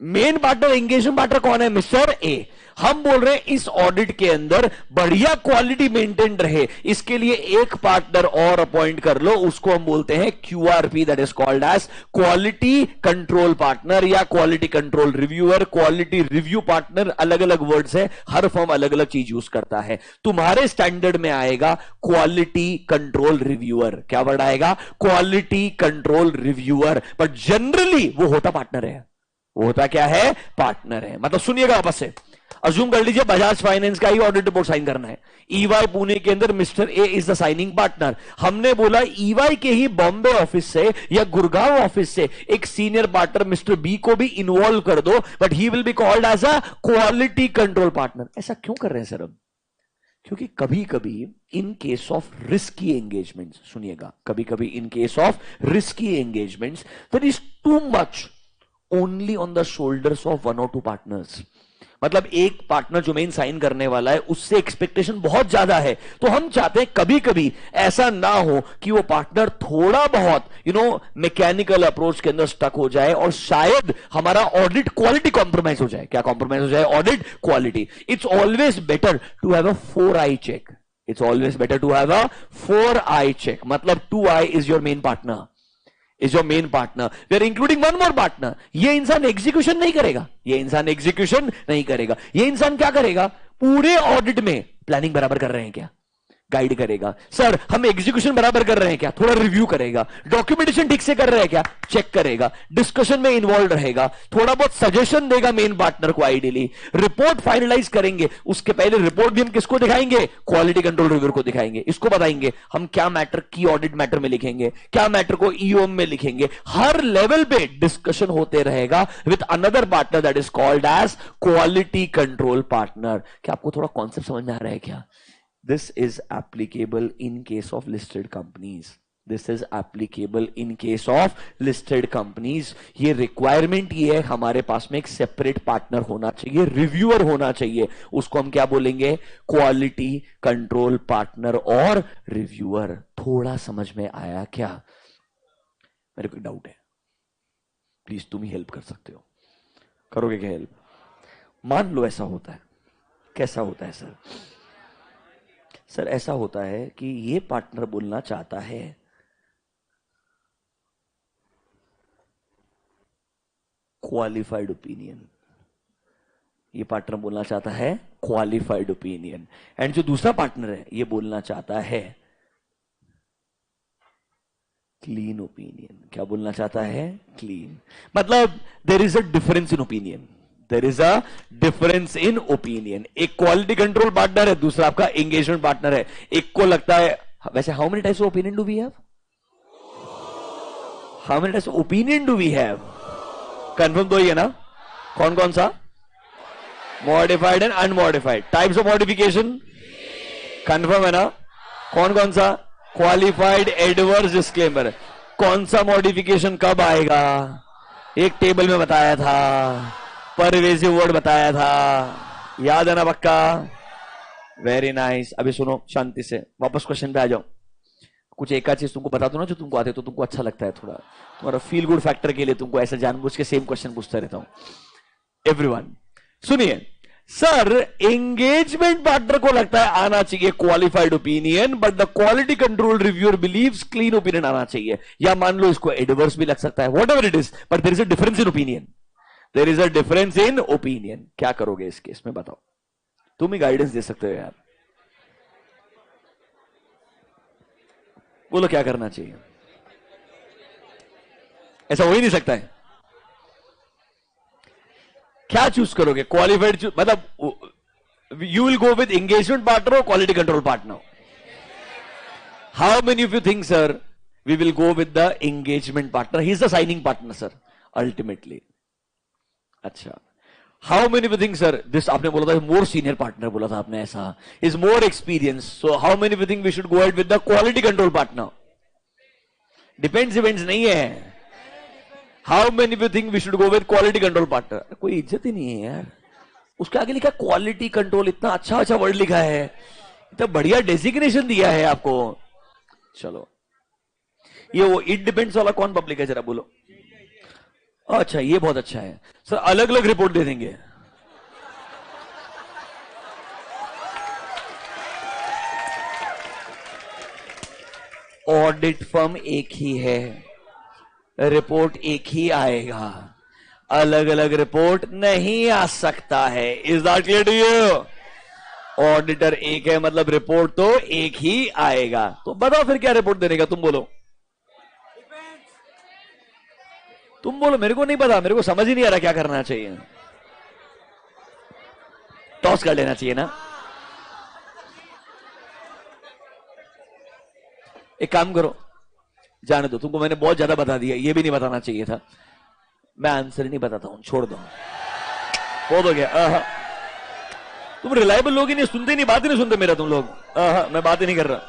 मेन पार्टनर एंगेजमेंट पार्टनर कौन है? Mister A. हम बोल रहे हैं इस ऑडिट के अंदर बढ़िया क्वालिटी मेंटेन रहे, इसके लिए एक पार्टनर और अपॉइंट कर लो, उसको हम बोलते हैं QRP, that is called as quality control partner या quality control reviewer, quality review partner. अलग अलग वर्ड्स है, हर फर्म अलग अलग चीज यूज करता है। तुम्हारे स्टैंडर्ड में आएगा क्वालिटी कंट्रोल रिव्यूअर। क्या वर्ड आएगा? Quality control reviewer. But generally वो होता पार्टनर है, वो होता क्या है? पार्टनर है। मतलब सुनिएगा वापस से, अज्यूम कर लीजिए बजाज फाइनेंस का ही ऑडिट रिपोर्ट साइन करना है, ईवाई पुणे के अंदर mister A is the signing partner. हमने बोला ईवाई के ही बॉम्बे ऑफिस से या गुड़गांव ऑफिस से एक सीनियर पार्टनर मिस्टर बी को भी इन्वॉल्व कर दो, but he will be called as a quality control partner. ऐसा क्यों कर रहे हैं सर हम? क्योंकि कभी कभी in case of risky engagements, सुनिएगा, कभी कभी in case of risky engagements there is too much only on the shoulders of one और टू पार्टनर्स। मतलब एक पार्टनर जो मेन साइन करने वाला है उससे एक्सपेक्टेशन बहुत ज्यादा है, तो हम चाहते हैं कभी कभी ऐसा ना हो कि वो पार्टनर थोड़ा बहुत मैकेनिकल अप्रोच के अंदर स्टक हो जाए और शायद हमारा ऑडिट क्वालिटी कॉम्प्रोमाइज हो जाए। क्या कॉम्प्रोमाइज हो जाए? Audit quality. It's always better to have a 4 eye check. It's always better to have a 4 eye check. मतलब 2 eye is your main partner, is your main partner, we are including one more partner. ये इंसान execution नहीं करेगा, ये इंसान execution नहीं करेगा। ये इंसान क्या करेगा? पूरे ऑडिट में प्लानिंग बराबर कर रहे हैं क्या? गाइड करेगा। सर हम एग्जीक्यूशन बराबर कर रहे हैं क्या? थोड़ा रिव्यू करेगा। डॉक्यूमेंटेशन ठीक से कर रहे हैं क्या? चेक करेगा। डिस्कशन में इन्वॉल्व रहेगा, थोड़ा बहुत सजेशन देगा मेन पार्टनर को। आइडियली रिपोर्ट फाइनलाइज करेंगे, उसके पहले रिपोर्ट भी हम किसको दिखाएंगे? क्वालिटी कंट्रोल रिव्यूअर को दिखाएंगे। इसको बताएंगे हम क्या मैटर की ऑडिट मैटर में लिखेंगे, क्या मैटर को ईओएम में लिखेंगे। हर लेवल पे डिस्कशन होते रहेगा with another partner that is called as quality control partner. क्या आपको थोड़ा कॉन्सेप्ट समझ में आ रहा है क्या? This is applicable in case of listed companies. This is applicable in case of listed companies. ये requirement ये है, हमारे पास में एक separate partner होना चाहिए, reviewer होना चाहिए। उसको हम क्या बोलेंगे? quality control partner और reviewer। थोड़ा समझ में आया क्या? मेरे को डाउट है, प्लीज तुम ही हेल्प कर सकते हो। करोगे क्या हेल्प? मान लो ऐसा होता है, कैसा होता है सर? सर ऐसा होता है कि ये पार्टनर बोलना चाहता है क्वालिफाइड ओपिनियन, ये पार्टनर बोलना चाहता है क्वालिफाइड ओपिनियन, एंड जो दूसरा पार्टनर है ये बोलना चाहता है क्लीन ओपिनियन। क्या बोलना चाहता है? क्लीन। मतलब there is a difference in opinion, there is a difference in opinion. एक क्वालिटी कंट्रोल पार्टनर है, दूसरा आपका एंगेजमेंट पार्टनर है। एक को लगता है, वैसे how many types of opinion do we have? How many types of opinion do we have? Confirm तो ही है ना? कौन कौन सा? Modified and unmodified. Types of modification confirm है ना? कौन कौन सा? Qualified, adverse, disclaimer. कौन सा मॉडिफिकेशन कब आएगा? एक टेबल में बताया था, परवेसिव वर्ड बताया था, याद है ना? पक्का? Very nice. अभी सुनो शांति से, वापस क्वेश्चन पे आ जाओ। कुछ एक चीज तुमको बता दो ना जो तुमको आते तो तुमको अच्छा लगता है, थोड़ा तुम्हारा फील गुड फैक्टर के लिए तुमको ऐसा जानबूझ के सेम क्वेश्चन पूछता रहता हूं। एवरीवन सुनिए, सर एंगेजमेंट पार्टनर को लगता है आना चाहिए qualified opinion, but the quality control reviewer believes clean opinion आना चाहिए। या मान लो इसको एडवर्स भी लग सकता है, whatever it is, but there is a difference in opinion. There is a difference in opinion. क्या करोगे इस केस में? बताओ, तुम ही गाइडेंस दे सकते हो यार। बोलो क्या करना चाहिए? ऐसा हो ही नहीं सकता है। क्या चूज करोगे? क्वालिफाइड मतलब you will go with engagement partner और quality control partner? How many of you think sir we will go with the engagement partner? He is the signing partner sir ultimately. अच्छा, how many of you think sir this, आपने बोला था मोर senior partner, बोला था आपने, ऐसा is more experience, so how many of you think we should go ahead with the quality control partner? Depends, events नहीं है। How many of you think we should go with quality control partner? कोई इज्जत ही नहीं है यार। उसके आगे लिखा क्वालिटी कंट्रोल, इतना अच्छा अच्छा वर्ड लिखा है, इतना बढ़िया डेजिग्नेशन दिया है आपको। चलो ये वो इट डिपेंड्स वाला कौन पब्लिक है, जरा बोलो। अच्छा, ये बहुत अच्छा है सर, अलग अलग रिपोर्ट दे देंगे। ऑडिट फर्म एक ही है, रिपोर्ट एक ही आएगा, अलग अलग रिपोर्ट नहीं आ सकता है। Is that clear to you? Auditor एक है मतलब रिपोर्ट तो एक ही आएगा। तो बताओ फिर क्या रिपोर्ट देने का, तुम बोलो, तुम बोलो। मेरे को नहीं पता, मेरे को समझ ही नहीं आ रहा क्या करना चाहिए। टॉस कर लेना चाहिए ना। एक काम करो, जाने दो, तुमको मैंने बहुत ज्यादा बता दिया, ये भी नहीं बताना चाहिए था। मैं आंसर ही नहीं बताता हूं, छोड़ दो, बहुत हो गया। तुम रिलायबल लोग ही नहीं, सुनते नहीं, बात ही नहीं सुनते मेरा तुम लोग। मैं बात ही नहीं कर रहा।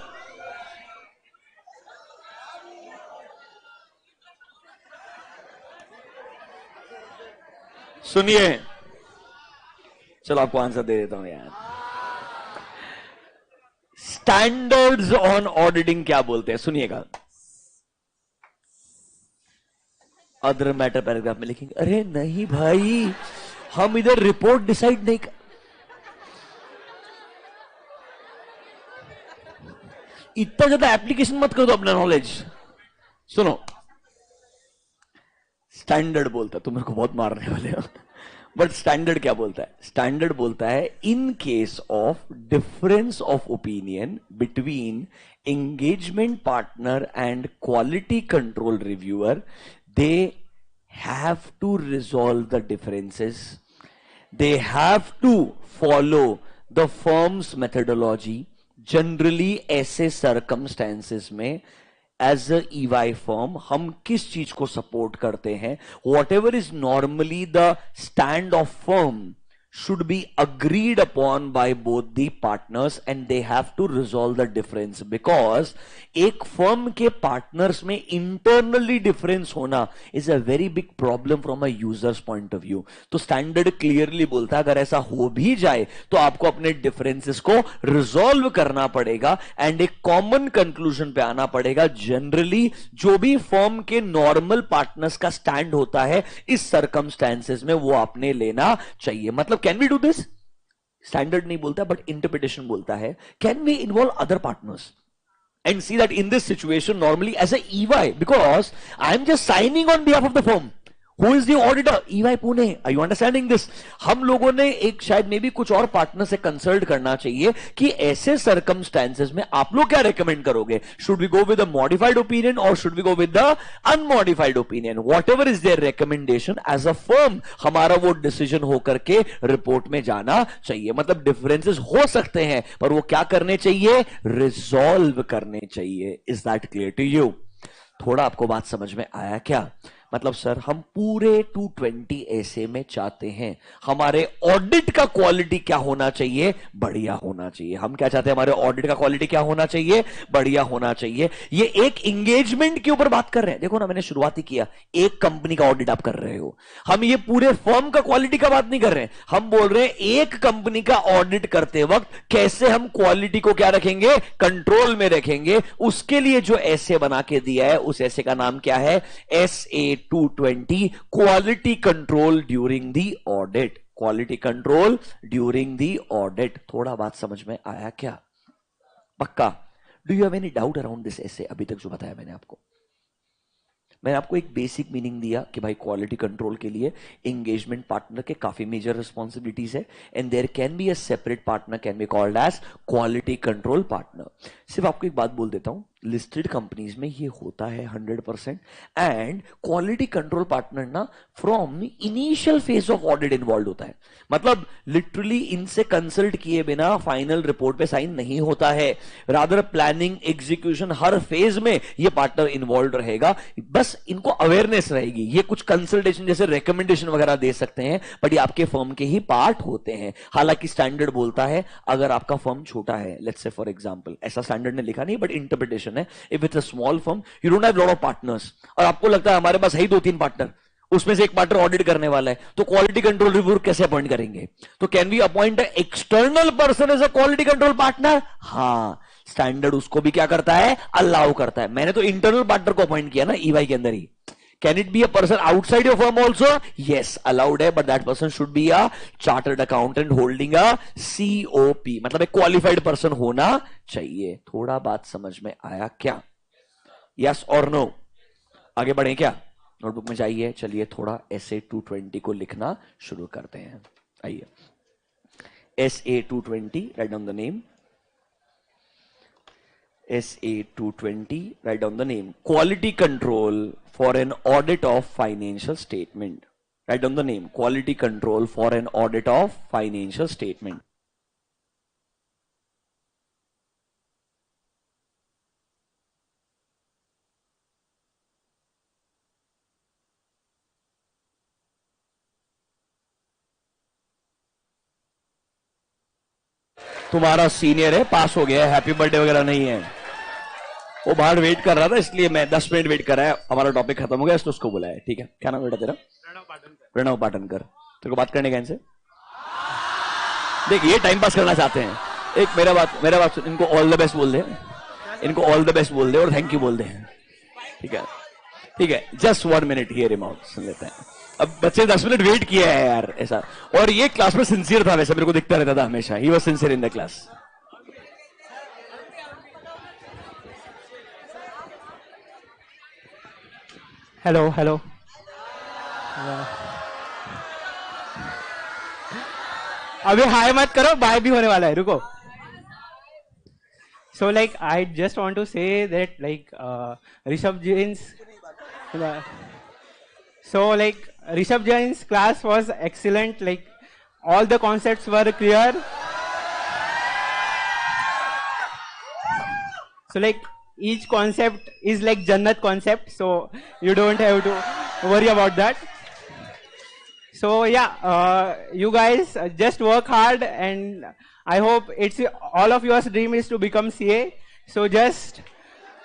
सुनिए, चलो आपको आंसर दे देता हूं यार। स्टैंडर्ड्स ऑन ऑडिटिंग क्या बोलते हैं, सुनिएगा। अदर मैटर पैराग्राफ में लिखेंगे, अरे नहीं भाई, हम इधर रिपोर्ट डिसाइड नहीं कर। इतना ज्यादा एप्लीकेशन मत कर दो अपना नॉलेज। सुनो, स्टैंडर्ड बोलता है, तुम मेरे को बहुत मारने वाले हो, बट स्टैंडर्ड क्या बोलता है? स्टैंडर्ड बोलता है इन case of difference of opinion between engagement partner and quality control reviewer, they have to resolve the differences, they have to follow the firm's methodology। Generally ऐसे सर्कमस्टेंसेस में एज अ ईवाई फर्म हम किस चीज को support करते हैं? What ever is normally the stand of firm should be agreed upon by both the partners and they have to resolve the difference, because एक firm के partners में internally difference होना is a very big problem from a users point of view. तो standard clearly बोलता है अगर ऐसा हो भी जाए तो आपको अपने डिफरेंसेस को रिजॉल्व करना पड़ेगा एंड एक कॉमन कंक्लूजन पे आना पड़ेगा। जनरली जो भी फर्म के नॉर्मल पार्टनर्स का स्टैंड होता है इस सर्कमस्टेंसेस में वो आपने लेना चाहिए। मतलब can we do this? Standard नहीं बोलता बट इंटरप्रिटेशन बोलता है can we involve other partners and see that in this situation normally as a EY, because I am just signing on behalf of the firm. Who is the auditor? EY Pune. Are you understanding this? हम लोगों ने एक शायद मे भी कुछ और partner से consult करना चाहिए कि ऐसे सर्कमस्टेंसेस में आप लोग क्या रेकमेंड करोगे? Should we go with a modified opinion और should we go with the unmodified opinion? Whatever is their recommendation as a firm, हमारा वो डिसीजन होकर के रिपोर्ट में जाना चाहिए। मतलब डिफरेंसेस हो सकते हैं पर वो क्या करने चाहिए? रिजॉल्व करने चाहिए। Is that clear to you? थोड़ा आपको बात समझ में आया क्या? मतलब सर हम पूरे 220 ऐसे में चाहते हैं हमारे ऑडिट का क्वालिटी क्या होना चाहिए? बढ़िया होना चाहिए। हम क्या चाहते हैं? हमारे ऑडिट का क्वालिटी क्या होना चाहिए? बढ़िया होना चाहिए। ये एक एंगेजमेंट के ऊपर बात कर रहे हैं। देखो ना, मैंने शुरुआत ही किया, एक कंपनी का ऑडिट आप कर रहे हो, हम ये पूरे फर्म का क्वालिटी का बात नहीं कर रहे हैं। हम बोल रहे हैं एक कंपनी का ऑडिट करते वक्त कैसे हम क्वालिटी को क्या रखेंगे? कंट्रोल में रखेंगे। उसके लिए जो ऐसे बना के दिया है उस ऐसे का नाम क्या है? SA-220, quality control during the audit. Quality control during the audit. थोड़ा बात समझ में आया क्या? पक्का? Do you have any doubt around this ऐसे अभी तक जो बताया मैंने आपको? मैंने आपको एक बेसिक मीनिंग दिया कि भाई क्वालिटी कंट्रोल के लिए एंगेजमेंट पार्टनर के काफी मेजर रिस्पॉन्सिबिलिटीज है and there can be a separate partner can be called as quality control partner. सिर्फ आपको एक बात बोल देता हूं, लिस्टेड कंपनीज में ये होता है 100%। एंड क्वालिटी कंट्रोल पार्टनर ना from initial phase of audit involve होता है। मतलब लिटरली इनसे कंसल्ट किए बिना फाइनल रिपोर्ट पे साइन नहीं होता है। रादर प्लानिंग, एग्जीक्यूशन, हर फेज में ये पार्टनर इन्वॉल्व रहेगा। बस इनको अवेयरनेस रहेगी। ये कुछ कंसल्टेशन जैसे रिकमेंडेशन वगैरह दे सकते हैं बट ये आपके फर्म के ही पार्ट होते हैं। हालांकि स्टैंडर्ड बोलता है अगर आपका फर्म छोटा है, लेट्स से फॉर एग्जांपल, ऐसा स्टैंडर्ड ने लिखा नहीं बट इंटरप्रिटेशन है, if it's a small firm you don't have lot of partners और आपको लगता है हमारे पास है ही 2-3 पार्टनर, उसमें से एक पार्टनर ऑडिट करने वाला है, तो क्वालिटी कंट्रोल रिव्यूअर कैसे अपॉइंट करेंगे? तो can we appoint a external person as a quality control partner? हाँ, स्टैंडर्ड उसको भी क्या करता है, अलाउ करता है। मैंने तो इंटरनल पार्टनर को अपॉइंट किया ना ईवाई के अंदर ही। Can it be a person outside your firm also? Yes, allowed है, but that person should be a chartered accountant holding a COP, मतलब एक क्वालिफाइड पर्सन होना चाहिए। थोड़ा बात समझ में आया क्या? यस और नो? आगे बढ़े क्या? नोटबुक में जाइए, चलिए थोड़ा SA-220 को लिखना शुरू करते हैं। आइए, SA-220, write down the name. SA-220, write down the name. Quality control for an audit of financial statement. Write down the name. Quality control for an audit of financial statement. तुम्हारा senior है, पास हो गया है, happy birthday वगैरह नहीं है। वो बाहर वेट कर रहा था, इसलिए मैं 10 मिनट वेट कर रहा है। हमारा टॉपिक खत्म हो गया, इसलिए उसको बुलाया। ठीक है, क्या नाम बेटा तेरा? प्रणव पाटनकर। तेरे को बात करने का इनसे? देख, ये टाइम पास करना चाहते हैं। एक मेरा बात सुन, इनको ऑल द बेस्ट बोल दे, इनको ऑल द बेस्ट बोल दे और थैंक यू बोल दे। ठीक है, ठीक है, just 1 minute hear him out, सुन लेते हैं। अब बच्चे 10 मिनट वेट किया है यार, ऐसा। और ये क्लास में सिंसियर था, वैसे मेरे को दिखता रहता था हमेशा, he was sincere in the class. Hello hello. अभी हाय मत करो, बाय भी होने वाला है, रुको। So like I just want to say that like Rishabh Jain's so like Rishabh Jain's class was excellent, like all the concepts were clear. So like each concept is like Jannat concept, so you don't have to worry about that. So yeah, you guys just work hard, and I hope it's all of yours dream is to become CA. So just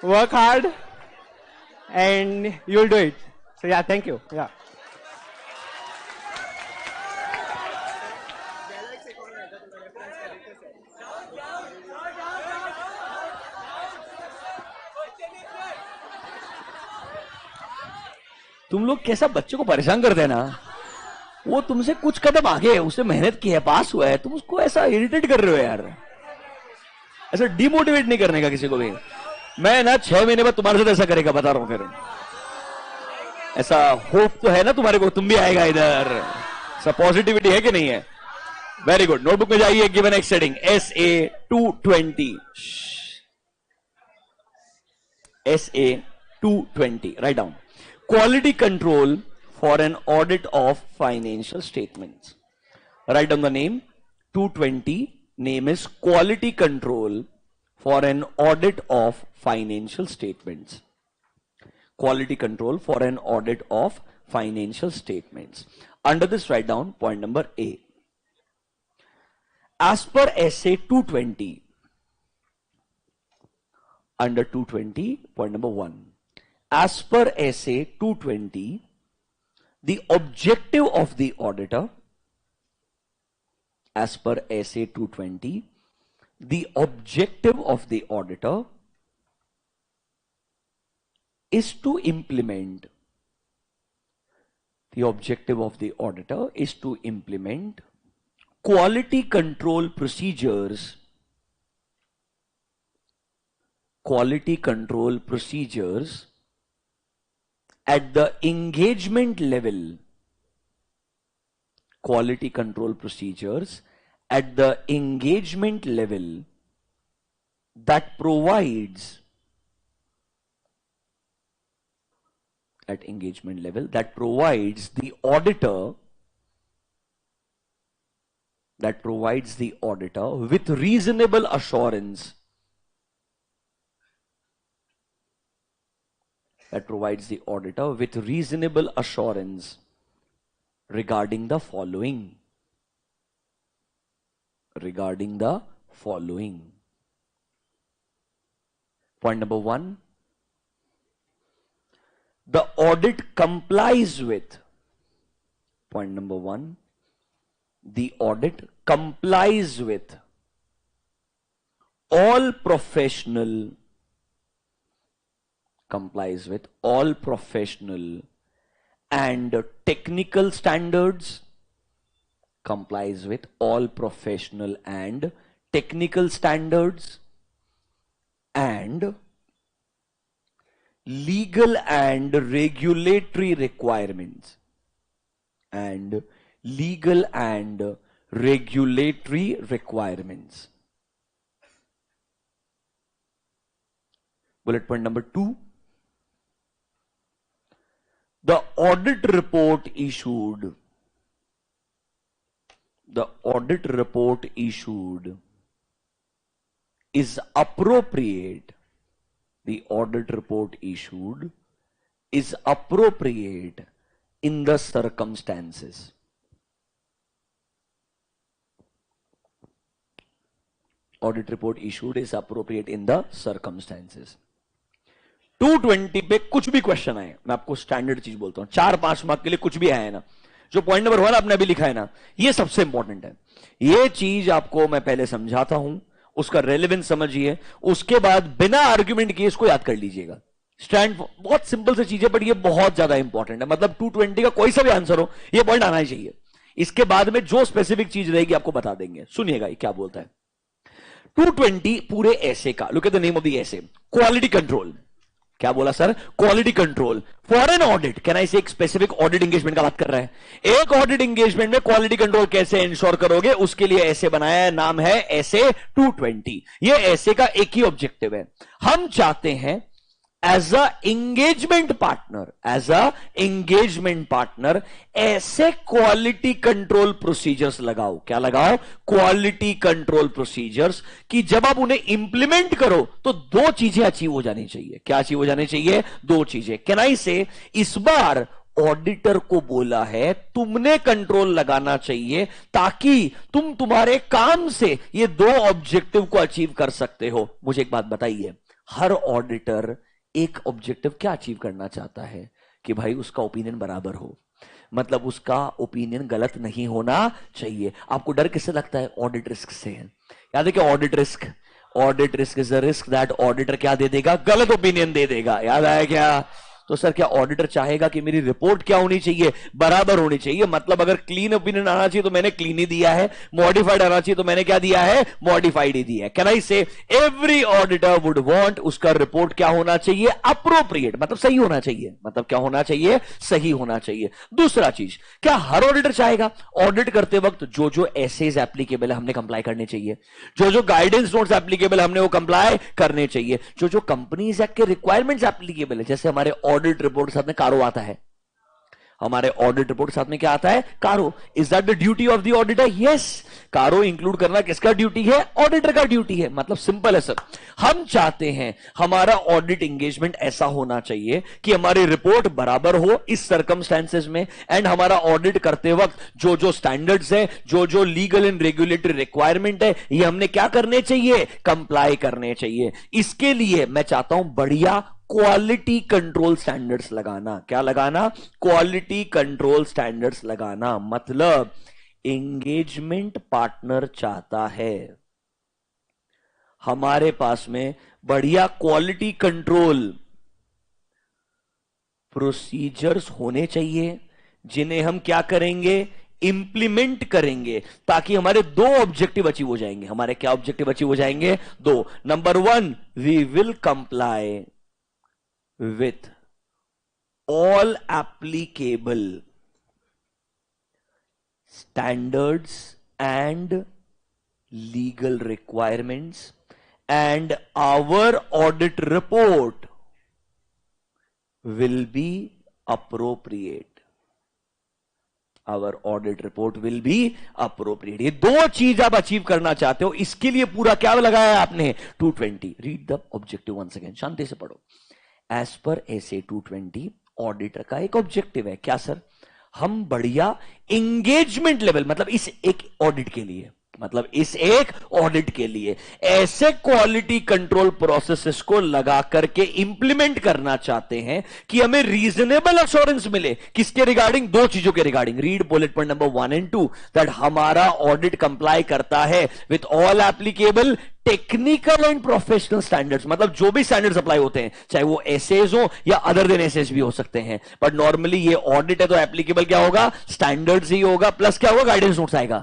work hard, and you'll do it. So yeah, thank you. Yeah. तुम लोग कैसा बच्चों को परेशान करते हैं ना, वो तुमसे कुछ कदम आगे है, उसने मेहनत की है, पास हुआ है, तुम उसको ऐसा इरिटेट कर रहे हो यार। ऐसा डिमोटिवेट नहीं करने का किसी को भी। मैं ना 6 महीने बाद तुम्हारे साथ ऐसा करेगा, बता रहा हूं। फिर ऐसा होप तो है ना तुम्हारे को, तुम भी आएगा इधर। ऐसा पॉजिटिविटी है कि नहीं है? वेरी गुड, नोटबुक में जाइए, given next heading SA-220। SA-220, write down. Quality control for an audit of financial statements. Write down the name. 220, name is quality control for an audit of financial statements. Quality control for an audit of financial statements. Under this, write down point number A. As per SA-220, under 220, point number 1. As per SA-220, the objective of the auditor, as per SA-220, the objective of the auditor is to implement, the objective of the auditor is to implement quality control procedures, quality control procedures at the engagement level, quality control procedures at the engagement level that provides, at engagement level that provides the auditor, that provides the auditor with reasonable assurance, that provides the auditor with reasonable assurance regarding the following. Regarding the following. Point number 1. The audit complies with. Point number 1. The audit complies with all professional, complies with all professional and technical standards, complies with all professional and technical standards, and legal and regulatory requirements, and legal and regulatory requirements. Bullet point number 2, the audit report issued, the audit report issued is appropriate, the audit report issued is appropriate in the circumstances. Audit report issued is appropriate in the circumstances. 220 पे कुछ भी question आए, मैं आपको standard चीज बोलता हूं, 4-5 mark के लिए कुछ भी आया ना, जो पॉइंट नंबर 1 आपने अभी लिखा है ना, ये सबसे इंपॉर्टेंट है। ये चीज आपको मैं पहले समझाता हूं, उसका रेलेवेंस समझिए, उसके बाद बिना आर्ग्यूमेंट किए इसको याद कर लीजिएगा। स्टैंड बहुत सिंपल सी चीज है, बट ये बहुत ज्यादा इंपॉर्टेंट है। मतलब 220 का कोई सा भी आंसर हो, ये पॉइंट आना ही चाहिए। इसके बाद में जो स्पेसिफिक चीज रहेगी आपको बता देंगे। सुनिएगा ये क्या बोलता है। 220 पूरे ऐसे का, look at the name of the ऐसे, क्वालिटी कंट्रोल। क्या बोला sir? Quality control for an audit. Can I से एक स्पेसिफिक ऑडिट एंगेजमेंट का बात कर रहा है। एक ऑडिट एंगेजमेंट में क्वालिटी कंट्रोल कैसे इंश्योर करोगे, उसके लिए ऐसे बनाया है, नाम है ऐसे 220। ये ऐसे का एक ही ऑब्जेक्टिव है, हम चाहते हैं as a engagement partner, as a engagement partner ऐसे क्वालिटी कंट्रोल प्रोसीजर्स लगाओ। क्या लगाओ? क्वालिटी कंट्रोल प्रोसीजर्स, कि जब आप उन्हें इंप्लीमेंट करो तो 2 चीजें अचीव हो जानी चाहिए। क्या अचीव हो जानी चाहिए? 2 चीजें। कैन आई से इस बार ऑडिटर को बोला है तुमने कंट्रोल लगाना चाहिए ताकि तुम तुम्हारे काम से ये 2 ऑब्जेक्टिव को अचीव कर सकते हो। मुझे एक बात बताइए, हर ऑडिटर एक ऑब्जेक्टिव क्या अचीव करना चाहता है? कि भाई उसका ओपिनियन बराबर हो, मतलब उसका ओपिनियन गलत नहीं होना चाहिए। आपको डर किससे लगता है? ऑडिट रिस्क से है। याद है क्या? Audit risk, audit risk is the risk that auditor क्या दे देगा? गलत ओपिनियन दे देगा। याद आया क्या? तो सर क्या ऑडिटर चाहेगा कि मेरी रिपोर्ट क्या होनी चाहिए? बराबर होनी चाहिए। मतलब अगर क्लीन ओपिनियन आना चाहिए तो मैंने क्लीन ही दिया है, मॉडिफाइड आना चाहिए तो मैंने क्या दिया है? मॉडिफाइड ही दिया है। कैन आई से एवरी ऑडिटर वुड वांट उसका रिपोर्ट क्या होना चाहिए? अप्रोप्रिएट, मतलब सही होना चाहिए। मतलब क्या होना चाहिए? सही होना चाहिए। दूसरा चीज, क्या हर ऑडिटर चाहेगा ऑडिट करते वक्त जो जो एसेज एप्लीकेबल है हमने कंप्लाई करने चाहिए, जो जो गाइडेंस नोट्स एप्लीकेबल हमने वो कंप्लाई करने चाहिए, जो जो कंपनीज एक्ट के रिक्वायरमेंट्स एप्लीकेबल है, जैसे हमारे ऑडिट रिपोर्ट के साथ में कारो आता है, हमारे ऑडिट रिपोर्ट के साथ में क्या आता है? कारो। Is that the duty of the auditor? Yes, कारो इंक्लूड करना किसका ड्यूटी है? ऑडिटर का ड्यूटी है। मतलब सिंपल है सर, हम चाहते हैं हमारा ऑडिट एंगेजमेंट ऐसा होना चाहिए कि हमारी रिपोर्ट बराबर हो इस सर्कमस्टेंसेस में, एंड हमारा ऑडिट करते वक्त जो जो स्टैंडर्ड्स है, जो जो लीगल एंड रेगुलेटरी रिक्वायरमेंट है, ये हमने क्या करने चाहिए? कंप्लाई करने चाहिए। इसके लिए मैं चाहता हूं बढ़िया क्वालिटी कंट्रोल स्टैंडर्ड्स लगाना। क्या लगाना? क्वालिटी कंट्रोल स्टैंडर्ड्स लगाना। मतलब एंगेजमेंट पार्टनर चाहता है हमारे पास में बढ़िया क्वालिटी कंट्रोल प्रोसीजर्स होने चाहिए, जिन्हें हम क्या करेंगे? इंप्लीमेंट करेंगे, ताकि हमारे 2 ऑब्जेक्टिव अचीव हो जाएंगे। हमारे क्या ऑब्जेक्टिव अचीव हो जाएंगे? 2। Number 1, we will comply with all applicable standards and legal requirements, and our audit report will be appropriate. Our audit report will be appropriate. ये 2 चीज आप अचीव करना चाहते हो, इसके लिए पूरा क्या लगाया है आपने? 220। Read the objective once again, शांति से पढ़ो। एज पर ऐसे 220 ऑडिटर का एक ऑब्जेक्टिव है। क्या सर? हम बढ़िया एंगेजमेंट लेवल, मतलब इस एक ऑडिट के लिए मतलब इस एक ऑडिट के लिए ऐसे क्वालिटी कंट्रोल प्रोसेसेस को लगा करके इंप्लीमेंट करना चाहते हैं कि हमें रीजनेबल अश्योरेंस मिले। किसके रिगार्डिंग? दो चीजों के regarding. Read bullet point number 1 and 2 that हमारा ऑडिट कंप्लाई करता है with all applicable technical and professional standards. मतलब जो भी स्टैंडर्ड्स अप्लाई होते हैं, चाहे वो एसएस हो या अदर देन एसएस भी हो सकते हैं, बट नॉर्मली ये ऑडिट है तो एप्लीकेबल क्या होगा? स्टैंडर्ड्स ही होगा, प्लस क्या होगा? गाइडेंस नोट्स आएगा।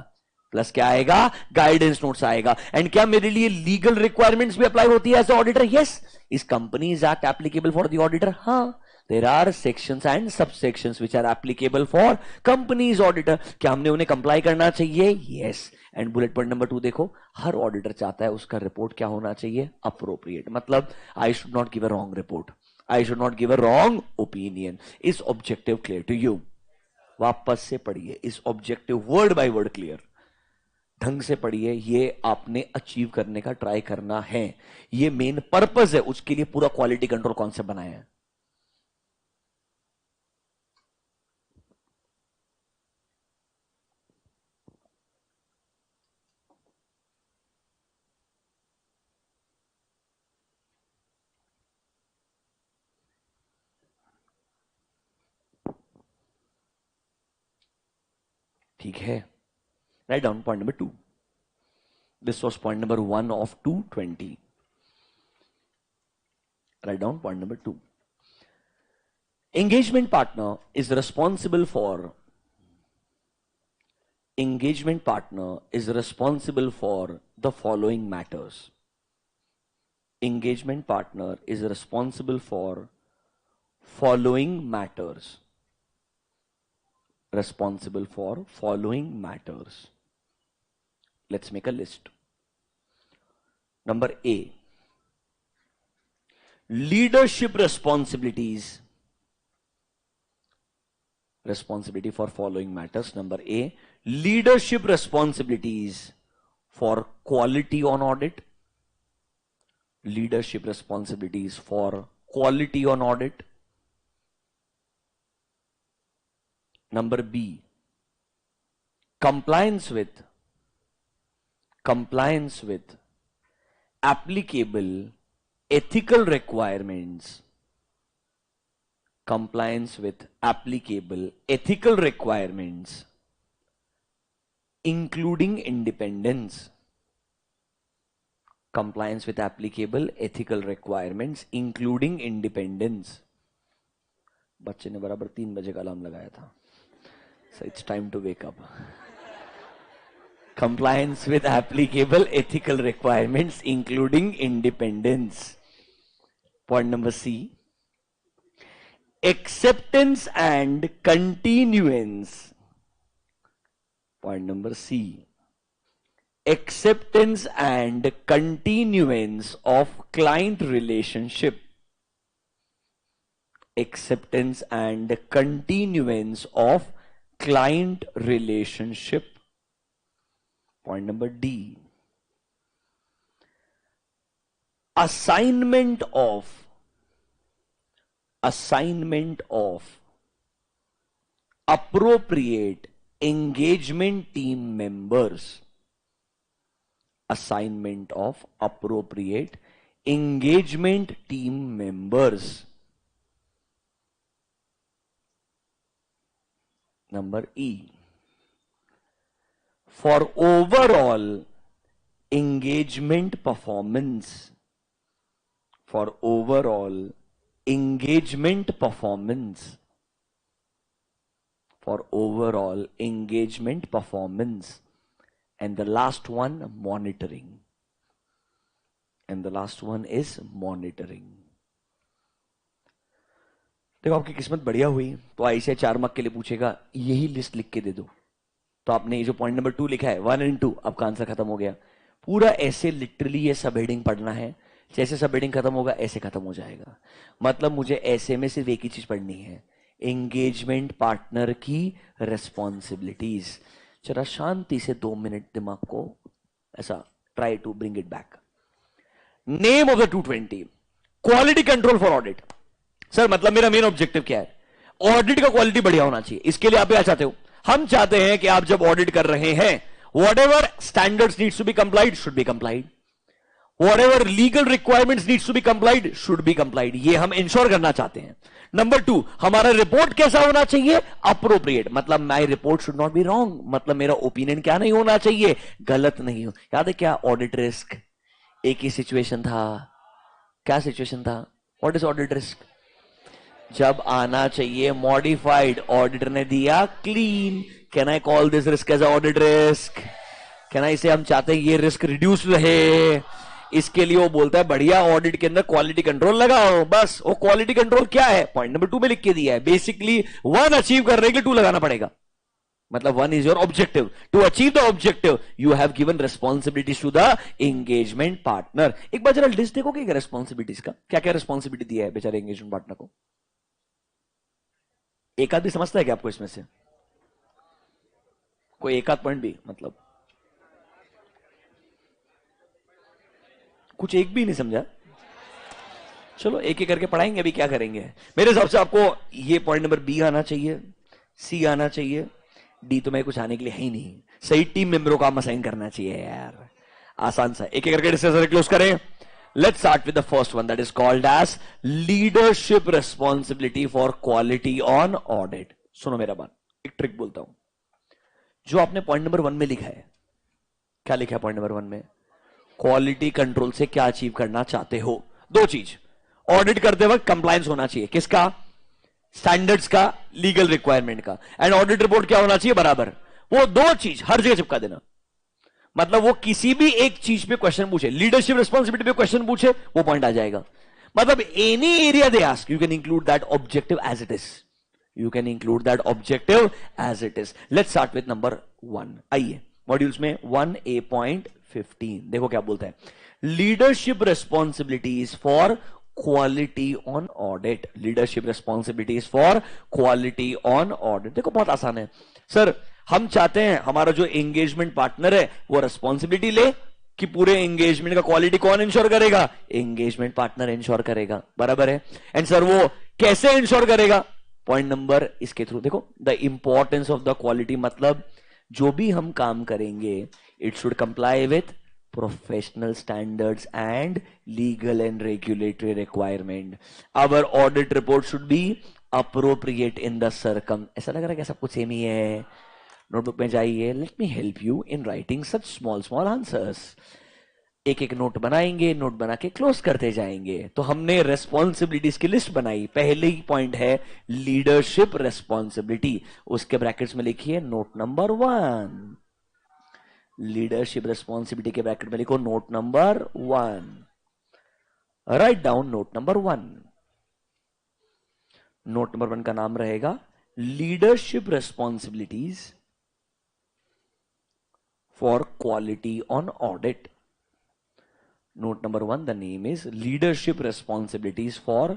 प्लस क्या आएगा? गाइडेंस नोट्स आएगा। एंड क्या मेरे लिए लीगल रिक्वायरमेंट्स भी अप्लाई होती है as auditor? Yes. Is companies act applicable for the auditor? हाँ। There are sections and sub sections which are applicable for companies auditor. क्या हमने उन्हें कंप्लाई करना चाहिए? Yes. And bullet point number 2 देखो, हर ऑडिटर चाहता है उसका रिपोर्ट क्या होना चाहिए? अप्रोप्रिएट। मतलब I should not give a wrong report, I should not give a wrong opinion. Is objective clear to you? वापस से पढ़िए, is objective word by word clear? ढंग से पढ़िए। ये आपने अचीव करने का ट्राई करना है, ये मेन पर्पस है, उसके लिए पूरा क्वालिटी कंट्रोल कॉन्सेप्ट बनाया है। ठीक है, write down point number 2. This was point number 1 of 220. Write down point number 2. Engagement partner is responsible for the following matters. Engagement partner is responsible for following matters. Responsible for following matters. Let's make a list. Number A, leadership responsibilities. Responsibility for following matters. Number A, leadership responsibilities for quality on audit. Leadership responsibilities for quality on audit. Number B, compliance with applicable ethical requirements. Compliance with applicable ethical requirements, including independence. Compliance with applicable ethical requirements, including independence. बच्चे ने बराबर 3 बजे का alarm लगाया था, so it's time to wake up. Compliance with applicable ethical requirements, including independence. Point number C, acceptance and continuance. Point number C, acceptance and continuance of client relationship. Acceptance and continuance of client relationship. Point number D, assignment of appropriate engagement team members. Assignment of appropriate engagement team members. Number E, for overall engagement performance. For overall engagement performance. For overall engagement performance. And the last one, monitoring. And the last one is monitoring. देखो, आपकी किस्मत बढ़िया हुई तो ऐसे 4 mark के लिए पूछेगा यही लिस्ट लिख के दे दो, तो आपने ये जो पॉइंट नंबर 2 लिखा है 1 and 2, आपका आंसर खत्म हो गया। पूरा ऐसे लिटरली ये सब हेडिंग पढ़ना है, जैसे सब हेडिंग खत्म होगा ऐसे खत्म हो जाएगा। मतलब मुझे ऐसे में सिर्फ एक ही चीज पढ़नी है, एंगेजमेंट पार्टनर की रेस्पॉन्सिबिलिटीज। जरा शांति से 2 मिनट दिमाग को ऐसा try to bring it back. Name of the 220, quality control for audit. Sir मतलब मेरा मेन ऑब्जेक्टिव क्या है? ऑडिट का क्वालिटी बढ़िया होना चाहिए। इसके लिए आप क्या चाहते हो? हम चाहते हैं कि आप जब ऑडिट कर रहे हैं, whatever standards needs to be complied should be complied, whatever legal requirements needs to be complied should be complied. ये हम इंश्योर करना चाहते हैं. नंबर 2, हमारा रिपोर्ट कैसा होना चाहिए? अप्रोप्रिएट. मतलब माई report should not be wrong. मतलब मेरा ओपिनियन क्या नहीं होना चाहिए? गलत नहीं हो. याद है क्या ऑडिट रिस्क? एक ही सिचुएशन था. क्या सिचुएशन था? What is audit risk? जब आना चाहिए मॉडिफाइड, ऑडिटर ने दिया clean. Can I call this risk as audit risk? Can I say हम चाहते हैं ये रिस्क रिड्यूस रहे, इसके लिए वो बोलता है बढ़िया ऑडिट के अंदर क्वालिटी कंट्रोल लगाओ. बस वो क्वालिटी कंट्रोल क्या है? पॉइंट नंबर 2 में लिख के दिया है. बेसिकली 1 अचीव करने के लिए 2 लगाना पड़ेगा. मतलब 1 is your objective. To achieve the objective you have given responsibilities to the engagement partner. एक बार जरा लिस्ट देखो कि रिस्पॉन्सिबिलिटीज का क्या क्या रिस्पॉन्सिबिलिटी दिया है बेचारे एंगेजमेंट पार्टनर को. एक आध भी समझता है क्या आपको इसमें से? कोई एक आध पॉइंट भी? मतलब कुछ एक भी नहीं समझा? चलो एक एक करके पढ़ाएंगे. अभी क्या करेंगे? मेरे हिसाब से आपको ये पॉइंट नंबर बी आना चाहिए, सी आना चाहिए, डी तो मैं कुछ आने के लिए है ही नहीं. सही टीम मेंबरों का असाइन करना चाहिए यार. आसान सा. एक एक करके डिस्कशन क्लोज करें. Let's start with the first one that is called as leadership responsibility for quality on audit. सुनो मेरा बात, एक ट्रिक बोलता हूं. जो आपने पॉइंट नंबर 1 में लिखा है, क्या लिखा है पॉइंट नंबर 1 में? क्वालिटी कंट्रोल से क्या अचीव करना चाहते हो? 2 चीज. ऑडिट करते वक्त कंप्लायंस होना चाहिए. किसका? स्टैंडर्ड्स का, लीगल रिक्वायरमेंट का. एंड ऑडिट रिपोर्ट क्या होना चाहिए? बराबर. वो 2 चीज हर जगह चिपका देना. मतलब वो किसी भी एक चीज पे क्वेश्चन पूछे, लीडरशिप रिस्पॉन्सिबिलिटी पे क्वेश्चन पूछे, वो पॉइंट आ जाएगा. मतलब any area they ask, you can include that objective as it is. You can include that objective as it is. Let's start with number 1. आइए मॉड्यूल्स में 1A.15 देखो क्या बोलता है. Leadership responsibilities for quality on audit. Leadership responsibilities for quality on audit. देखो बहुत आसान है सर. हम चाहते हैं हमारा जो एंगेजमेंट पार्टनर है वो रिस्पॉन्सिबिलिटी ले कि पूरे एंगेजमेंट का क्वालिटी कौन इंश्योर करेगा? एंगेजमेंट पार्टनर इंश्योर करेगा. बराबर है. एंड सर वो कैसे इंश्योर करेगा? पॉइंट नंबर इसके थ्रू. देखो the importance of the quality. मतलब जो भी हम काम करेंगे it should comply with professional standards and legal and regulatory requirement. Our audit report should be appropriate in the circum. ऐसा लग रहा है कि सब कुछ सेम ही है. नोटबुक में जाइए. Let me help you in writing such small small answers. एक एक नोट बनाएंगे, नोट बना के क्लोज करते जाएंगे. तो हमने रेस्पॉन्सिबिलिटीज की लिस्ट बनाई. पहले ही पॉइंट है लीडरशिप रेस्पॉन्सिबिलिटी. उसके ब्रैकेट्स में लिखिए नोट नंबर 1. लीडरशिप रेस्पॉन्सिबिलिटी के ब्रैकेट में लिखो note number 1. Right down note number 1. Note number 1 का नाम रहेगा leadership responsibilities for quality on audit. Note number 1, the name is Leadership Responsibilities for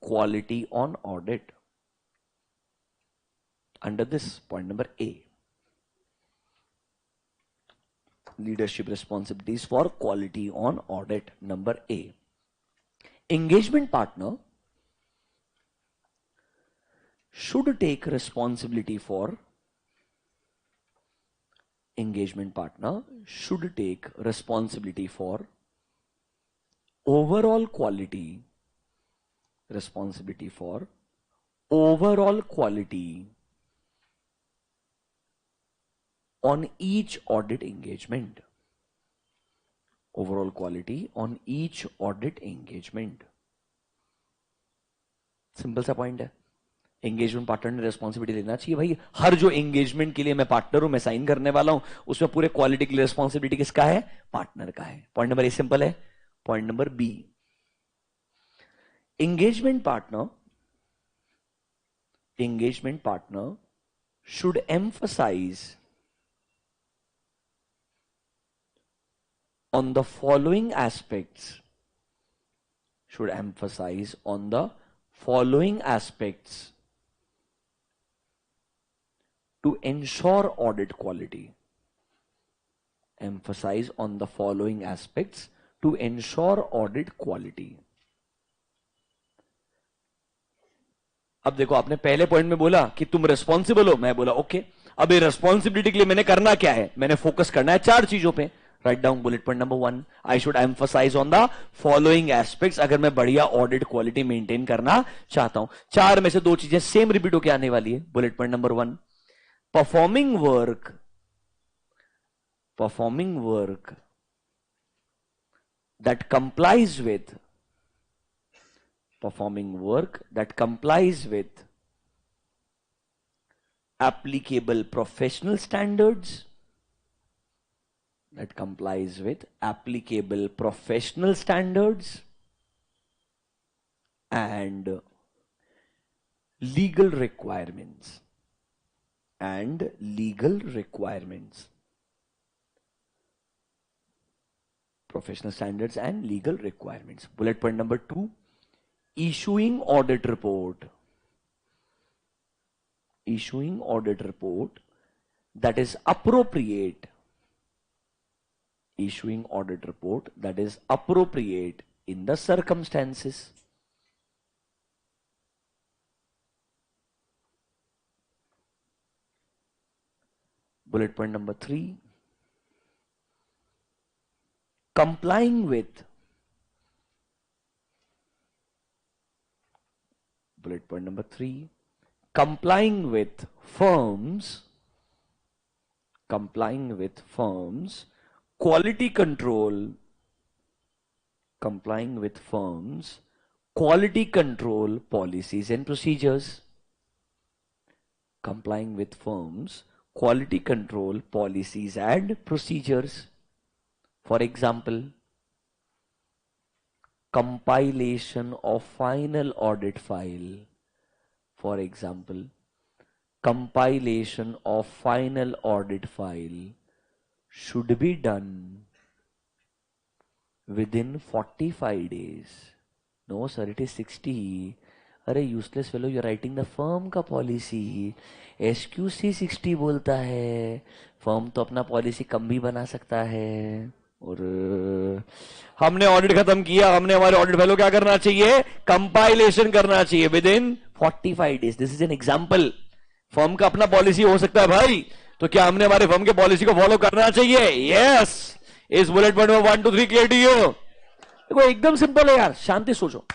Quality on Audit. Under this, point number A. Leadership Responsibilities for Quality on Audit. Number A. Engagement partner should take responsibility for overall quality on each audit engagement. Overall quality on each audit engagement. Simple सा point है. Engagement partner ने responsibility लेना चाहिए. भाई हर जो engagement के लिए मैं पार्टनर हूं, मैं साइन करने वाला हूं, उसमें पूरे क्वालिटी की रेस्पॉन्सिबिलिटी किसका है? पार्टनर का है. पॉइंट नंबर ए सिंपल है. Point number B. engagement partner should emphasize on the following aspects. To ensure audit quality. Emphasize on the following aspects to ensure audit quality. अब देखो आपने पहले पॉइंट में बोला कि तुम रिस्पॉन्सिबल हो, मैं बोला ओके. अब ये रेस्पॉन्सिबिलिटी के लिए मैंने करना क्या है, मैंने फोकस करना है 4 चीजों पे. Write down bullet point number 1, I should emphasise on the following aspects. अगर मैं बढ़िया ऑडिट क्वालिटी मेंटेन करना चाहता हूं, 4 में से 2 चीजें सेम रिपीट होकर आने वाली है. Bullet point number 1, performing work that complies with applicable professional standards, and legal requirements. Professional standards and legal requirements. Bullet point number 2, issuing audit report that is appropriate. In the circumstances. Bullet point number 3, complying with firms quality control policies and procedures. For example, compilation of final audit file. Should be done within 45 days. No sir, it is 60. अरे useless fellow, you writing the firm का policy. SQC 60 बोलता है. Firm तो अपना policy कम भी बना सकता है. और हमने ऑडिट खत्म किया, हमने हमारे ऑडिट फेलो क्या करना चाहिए, कंपाइलेशन करना चाहिए with in 45 days. This is an example. Firm का अपना पॉलिसी हो सकता है भाई, तो क्या हमने हमारे फर्म के पॉलिसी को फॉलो करना चाहिए? यस. इस बुलेट पॉइंट में 1 2 3 क्लियर टू यू? देखो एकदम सिंपल है यार, शांति सोचो.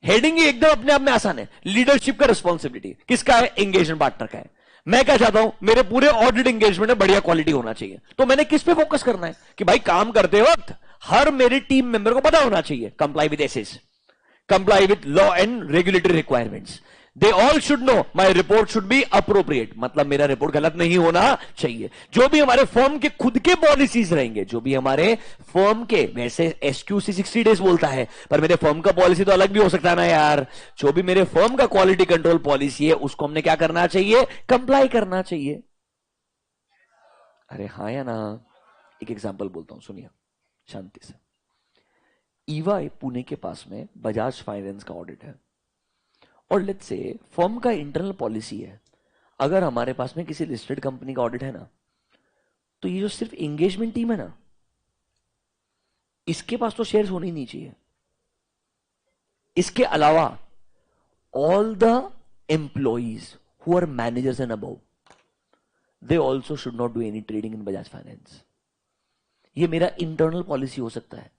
हेडिंग ही एकदम अपने आप में आसान है. लीडरशिप का रिस्पॉन्सिबिलिटी किसका है? एंगेजमेंट पार्टनर का है. मैं क्या चाहता हूं, मेरे पूरे ऑडिट एंगेजमेंट में बढ़िया क्वालिटी होना चाहिए. तो मैंने किस पे फोकस करना है कि भाई काम करते वक्त हर मेरे टीम मेंबर को पता होना चाहिए comply with SS, comply with law and regulatory requirements. They all should know my report should be appropriate. मतलब मेरा रिपोर्ट गलत नहीं होना चाहिए. जो भी हमारे फर्म के खुद के पॉलिसीज रहेंगे, जो भी हमारे फर्म के, वैसे SQC 60 डेज बोलता है, पर मेरे फर्म का पॉलिसी तो अलग भी हो सकता है ना यार. जो भी मेरे फर्म का क्वालिटी कंट्रोल पॉलिसी है, उसको हमने क्या करना चाहिए, कंप्लाई करना चाहिए. अरे हाँ या ना. एक एग्जाम्पल बोलता हूं, सुनिए शांति से. EY पुणे के पास में बजाज फाइनेंस का ऑडिट है, और लेट्स से फर्म का इंटरनल पॉलिसी है, अगर हमारे पास में किसी लिस्टेड कंपनी का ऑडिट है ना, तो ये जो सिर्फ एंगेजमेंट टीम है ना, इसके पास तो शेयर्स होने ही नहीं चाहिए. इसके अलावा all the employees who are managers and above, they also should not do any trading in Bajaj Finance. ये मेरा इंटरनल पॉलिसी हो सकता है.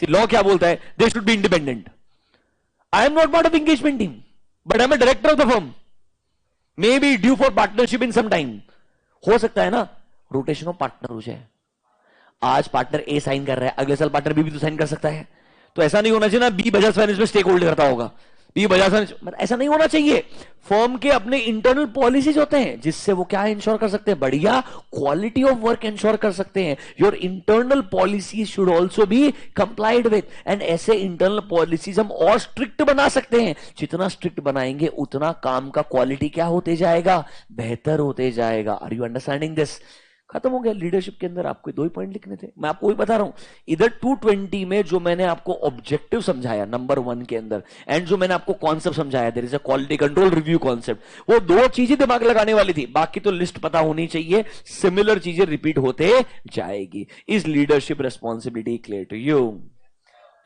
लॉ क्या बोलता है? They should be independent. I am not part of engagement team, but I am a director of the firm. May be due for partnership in some time. हो सकता है ना रोटेशन ऑफ पार्टनर हो जाए. आज पार्टनर ए sign कर रहा है, अगले साल पार्टनर बी भी तो साइन कर सकता है. तो ऐसा नहीं होना चाहिए ना बी बजाज फाइनेंस में स्टेक होल्ड करता होगा, बी बजाज फाइनेंस, ऐसा नहीं होना चाहिए. फर्म के अपने इंटरनल पॉलिसीज होते हैं जिससे वो क्या इंश्योर कर सकते हैं, बढ़िया क्वालिटी ऑफ वर्क इंश्योर कर सकते हैं. Your internal policy should also be complied with. And ऐसे इंटरनल पॉलिसीज हम और स्ट्रिक्ट बना सकते हैं. जितना स्ट्रिक्ट बनाएंगे उतना काम का क्वालिटी क्या होते जाएगा, बेहतर होते जाएगा. Are you understanding this? खत्म हो गया. लीडरशिप के अंदर आपको 2 ही पॉइंट लिखने थे. मैं आपको वही बता रहा हूं, इधर 220 में जो मैंने आपको ऑब्जेक्टिव समझाया नंबर 1 के अंदर, एंड जो मैंने आपको कॉन्सेप्ट समझाया, there is a quality control review concept, वो 2 चीजें दिमाग लगाने वाली थी. बाकी तो लिस्ट पता होनी चाहिए. सिमिलर चीजें रिपीट होते जाएगी. Is leadership responsibility clear to you?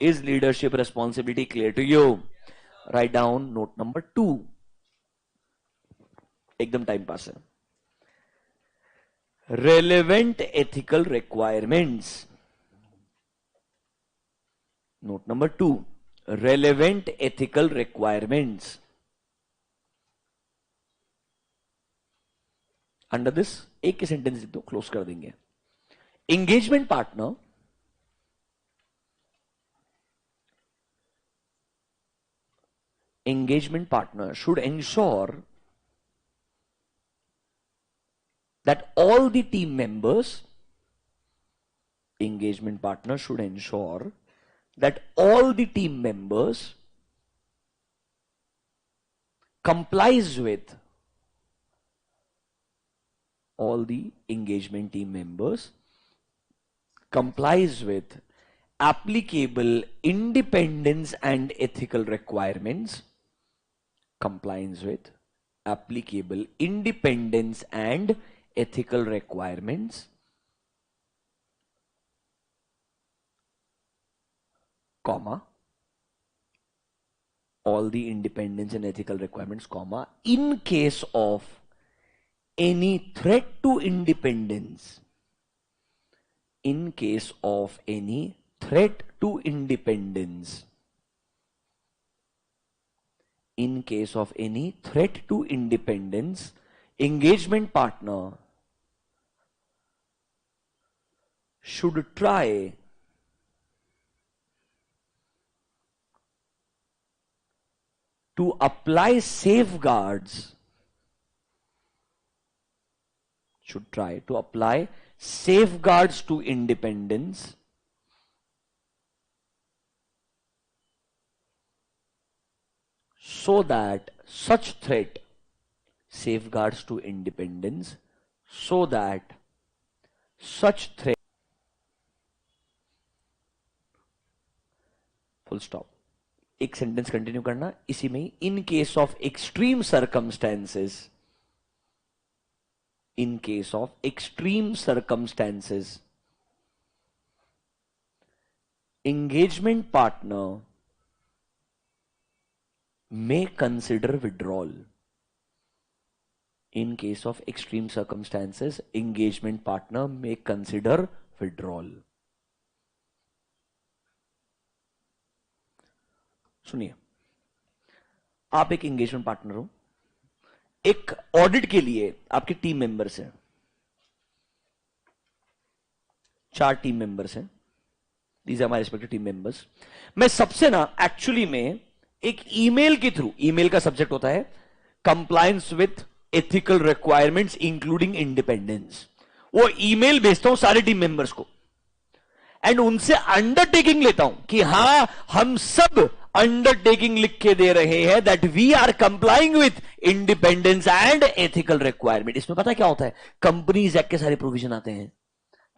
Is leadership responsibility clear to you? Write down note number 2. एकदम टाइम पास है. relevant ethical requirements. Note number 2, relevant ethical requirements. Under this एक के सेंटेंस लिख दो, close कर देंगे. Engagement partner should ensure that all the team members, engagement partner should ensure that all the team members complies with, all the engagement team members complies with applicable independence and ethical requirements, compliance with applicable independence and ethical requirements, comma, all the independence and ethical requirements, comma, in case of any threat to independence, in case of any threat to independence, in case of any threat to independence, engagement partner should try to apply safeguards, should try to apply safeguards to independence so that such threat, safeguards to independence, so that such threat, full stop. एक sentence continue करना इसी में, इन case of extreme circumstances, in case of extreme circumstances, engagement partner may consider withdrawal. In case of extreme circumstances, engagement partner may consider withdrawal. सुनिए, आप एक engagement partner हो, एक audit के लिए आपके टीम मेंबर्स हैं, 4 टीम मेंबर्स हैं, these are my respective team members. मैं सबसे ना एक्चुअली में एक ईमेल के थ्रू, ईमेल का सब्जेक्ट होता है compliance with ethical requirements including independence, वो ईमेल भेजता हूं सारे टीम मेंबर्स को एंड उनसे अंडरटेकिंग लेता हूं कि हां हम सब अंडरटेकिंग लिख के दे रहे हैं that we are complying with independence and ethical requirement. इसमें पता क्या होता है, कंपनीज एक्ट के सारे प्रोविजन आते हैं,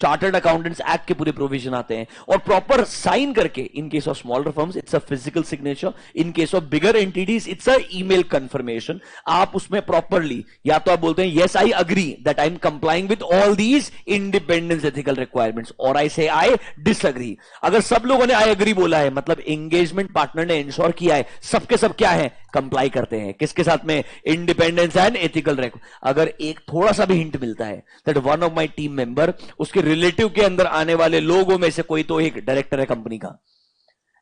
चार्टर्ड अकाउंटेंट्स एक्ट के पूरे प्रोविजन आते हैं, और प्रॉपर साइन करके, इन case of smaller firms it's a physical signature, in case of bigger entities it's a email confirmation. आप उसमें प्रॉपरली या तो आप बोलते हैं yes I agree that I am complying with all these independence ethical requirements, और आई से I disagree. अगर सब लोगों ने आई अग्री बोला है, मतलब एंगेजमेंट पार्टनर ने इंश्योर किया है सबके सब क्या है, कंप्लाई करते हैं. किसके साथ में, इंडिपेंडेंस एंड एथिकल रिक्वायरमेंट. अगर एक थोड़ा सा भी हिंट मिलता है that one of my team member, उसके रिलेटिव के अंदर आने वाले लोगों में से कोई तो एक डायरेक्टर है कंपनी का,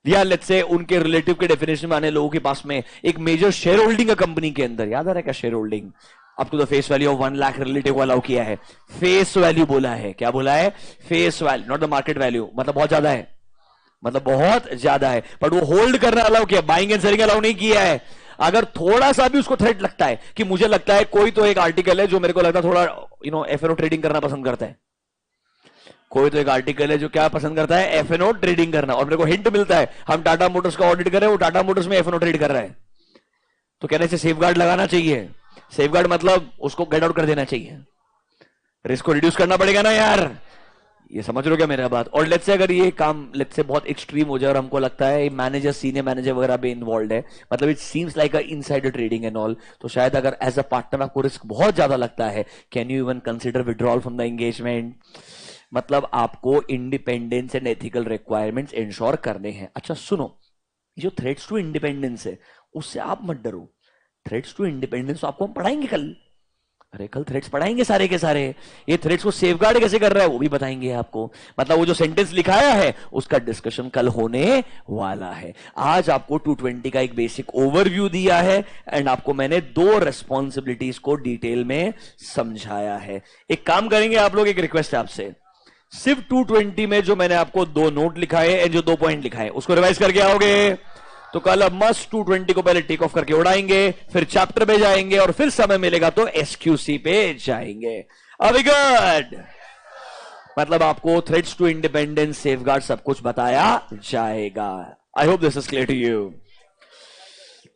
या लेट्स से उनके रिलेटिव के डेफिनेशन में आने लोगों के पास में एक मेजर शेयर होल्डिंग है कंपनी के अंदर, याद आ रहा है क्या shareholding, up to the face value of 1 lakh relative को अलाउ किया है. फेस वैल्यू बोला है, क्या बोला है, face value, not the market value, मतलब बहुत ज्यादा है, मतलब बहुत ज्यादा है, बट वो होल्ड करना अलाउ किया, बाइंग एंड सेलिंग अलाउ नहीं किया है. अगर थोड़ा सा भी उसको थ्रेट लगता है कि मुझे लगता है कोई तो एक आर्टिकल है जो मेरे को लगता है थोड़ा एफएनओ ट्रेडिंग करना पसंद करता है, कोई तो एक आर्टिकल है जो क्या पसंद करता है, एफएनओ ट्रेडिंग करना, और मेरे को हिंट मिलता है हम टाटा मोटर्स का ऑडिट करें, वो टाटा मोटर्स में एफएनओ ट्रेड कर रहा है, तो कहने से सेफगार्ड लगाना चाहिए. सेफगार्ड मतलब उसको गेट आउट कर देना चाहिए, रिस्क को रिड्यूस करना पड़ेगा ना यार, ये समझ लो क्या मेरा बात. और लेट्स से अगर ये काम लेट्स से बहुत एक्सट्रीम हो जाए और हमको लगता है मैनेजर, सीनियर मैनेजर वगैरह भी इन्वॉल्व है, मतलब it seems like a insider trading and all, तो शायद अगर एज अ पार्टनर आपको रिस्क बहुत ज्यादा लगता है, can you even consider withdrawal from the engagement. मतलब आपको independence and ethical requirements ensure करने हैं. अच्छा सुनो, जो थ्रेट्स टू इंडिपेंडेंस है उससे आप मत डरो, थ्रेट्स टू इंडिपेंडेंस तो आपको हम पढ़ाएंगे कल, अरे कल थ्रेड्स पढ़ाएंगे सारे के सारे, ये थ्रेड्स को सेफगार्ड कैसे कर रहा है वो भी बताएंगे आपको। मतलब वो जो सेंटेंस लिखाया है उसका डिस्कशन कल होने वाला है। आज आपको 220 का एक बेसिक ओवरव्यू दिया है एंड आपको मैंने 2 रेस्पॉन्सिबिलिटीज को डिटेल में समझाया है। एक काम करेंगे आप लोग, एक रिक्वेस्ट है आपसे, सिर्फ 220 में जो मैंने आपको 2 नोट लिखाए एंड जो 2 पॉइंट लिखाए उसको रिवाइज करके आओगे तो कल अब मस्त 220 को पहले टेक ऑफ करके उड़ाएंगे, फिर चैप्टर पे जाएंगे और फिर समय मिलेगा तो एसक्यूसी पे जाएंगे। अभी गुड, मतलब आपको थ्रेड्स टू इंडिपेंडेंस, सेफगार्ड सब कुछ बताया जाएगा। I hope this is clear to you.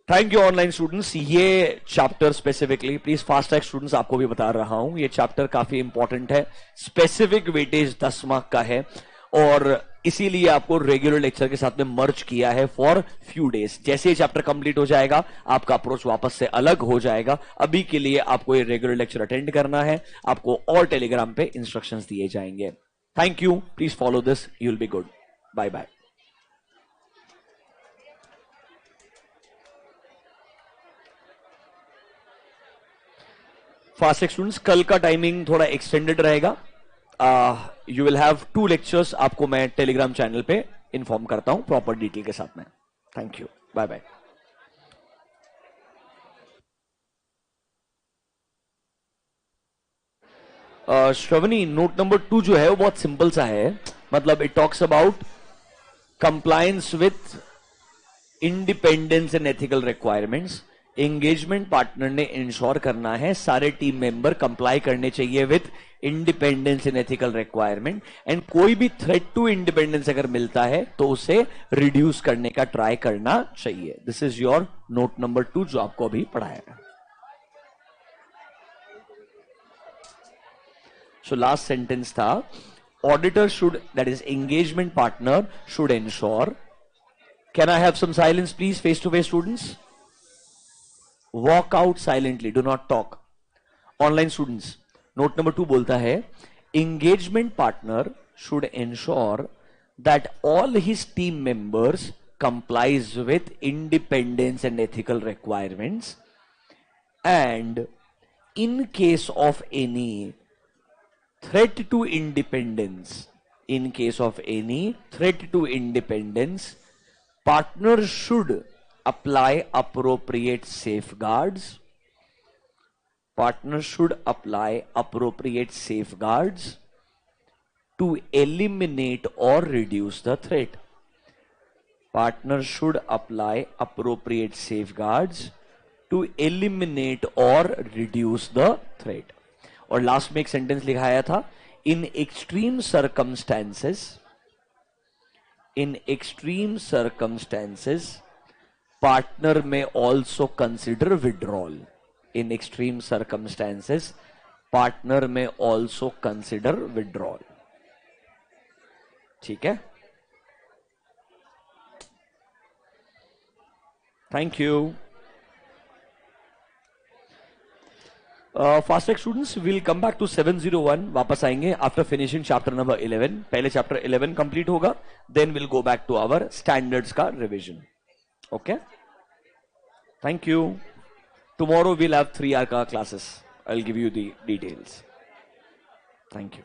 Thank you online students. ये chapter specifically, please fast track students आपको भी बता रहा हूं, ये चैप्टर काफी इंपॉर्टेंट है, स्पेसिफिक वेटेज 10 मार्क का है और इसीलिए आपको रेगुलर लेक्चर के साथ में मर्ज किया है फॉर फ्यू डेज। जैसे ये चैप्टर कंप्लीट हो जाएगा आपका अप्रोच वापस से अलग हो जाएगा। अभी के लिए आपको ये रेगुलर लेक्चर अटेंड करना है, आपको और टेलीग्राम पे इंस्ट्रक्शंस दिए जाएंगे। Thank you, please follow this, you will be good. Bye bye. Fast students, कल का टाइमिंग थोड़ा एक्सटेंडेड रहेगा। यू विल हैव 2 लेक्चर्स, आपको मैं टेलीग्राम चैनल पे इंफॉर्म करता हूं प्रॉपर डिटेल के साथ में। Thank you, bye bye. Shravani, note number 2 जो है वो बहुत सिंपल सा है, मतलब it talks about compliance with independence and ethical requirements. Engagement partner ने इंश्योर करना है सारे टीम मेंबर कंप्लाई करने चाहिए with independence and ethical requirement and कोई भी थ्रेट टू इंडिपेंडेंस अगर मिलता है तो उसे रिड्यूस करने का ट्राई करना चाहिए। This is your note number 2 जो आपको अभी पढ़ाया है। सो लास्ट सेंटेंस था, auditor should, that is engagement partner should ensure. Can I have some silence please, face to face students? Walk out silently, do not talk. Online students, note number 2 बोलता है, engagement partner should ensure that all his team members complies with independence and ethical requirements and in case of any threat to independence, in case of any threat to independence, partner should apply appropriate safeguards. Partner should apply appropriate safeguards to eliminate or reduce the threat. Partner should apply appropriate safeguards to eliminate or reduce the threat. और last में एक sentence लिखाया था, in extreme circumstances partner में also consider withdrawal. In extreme circumstances partner में also consider withdrawal. ठीक है, thank you. Fast track students will come back to 701, वापस आएंगे आफ्टर फिनिशिंग चैप्टर नंबर 11। पहले चैप्टर 11 कंप्लीट होगा, then will go back to our standards का revision. Okay, thank you. Tomorrow will have 3 hour का classes, I will give you the details. Thank you.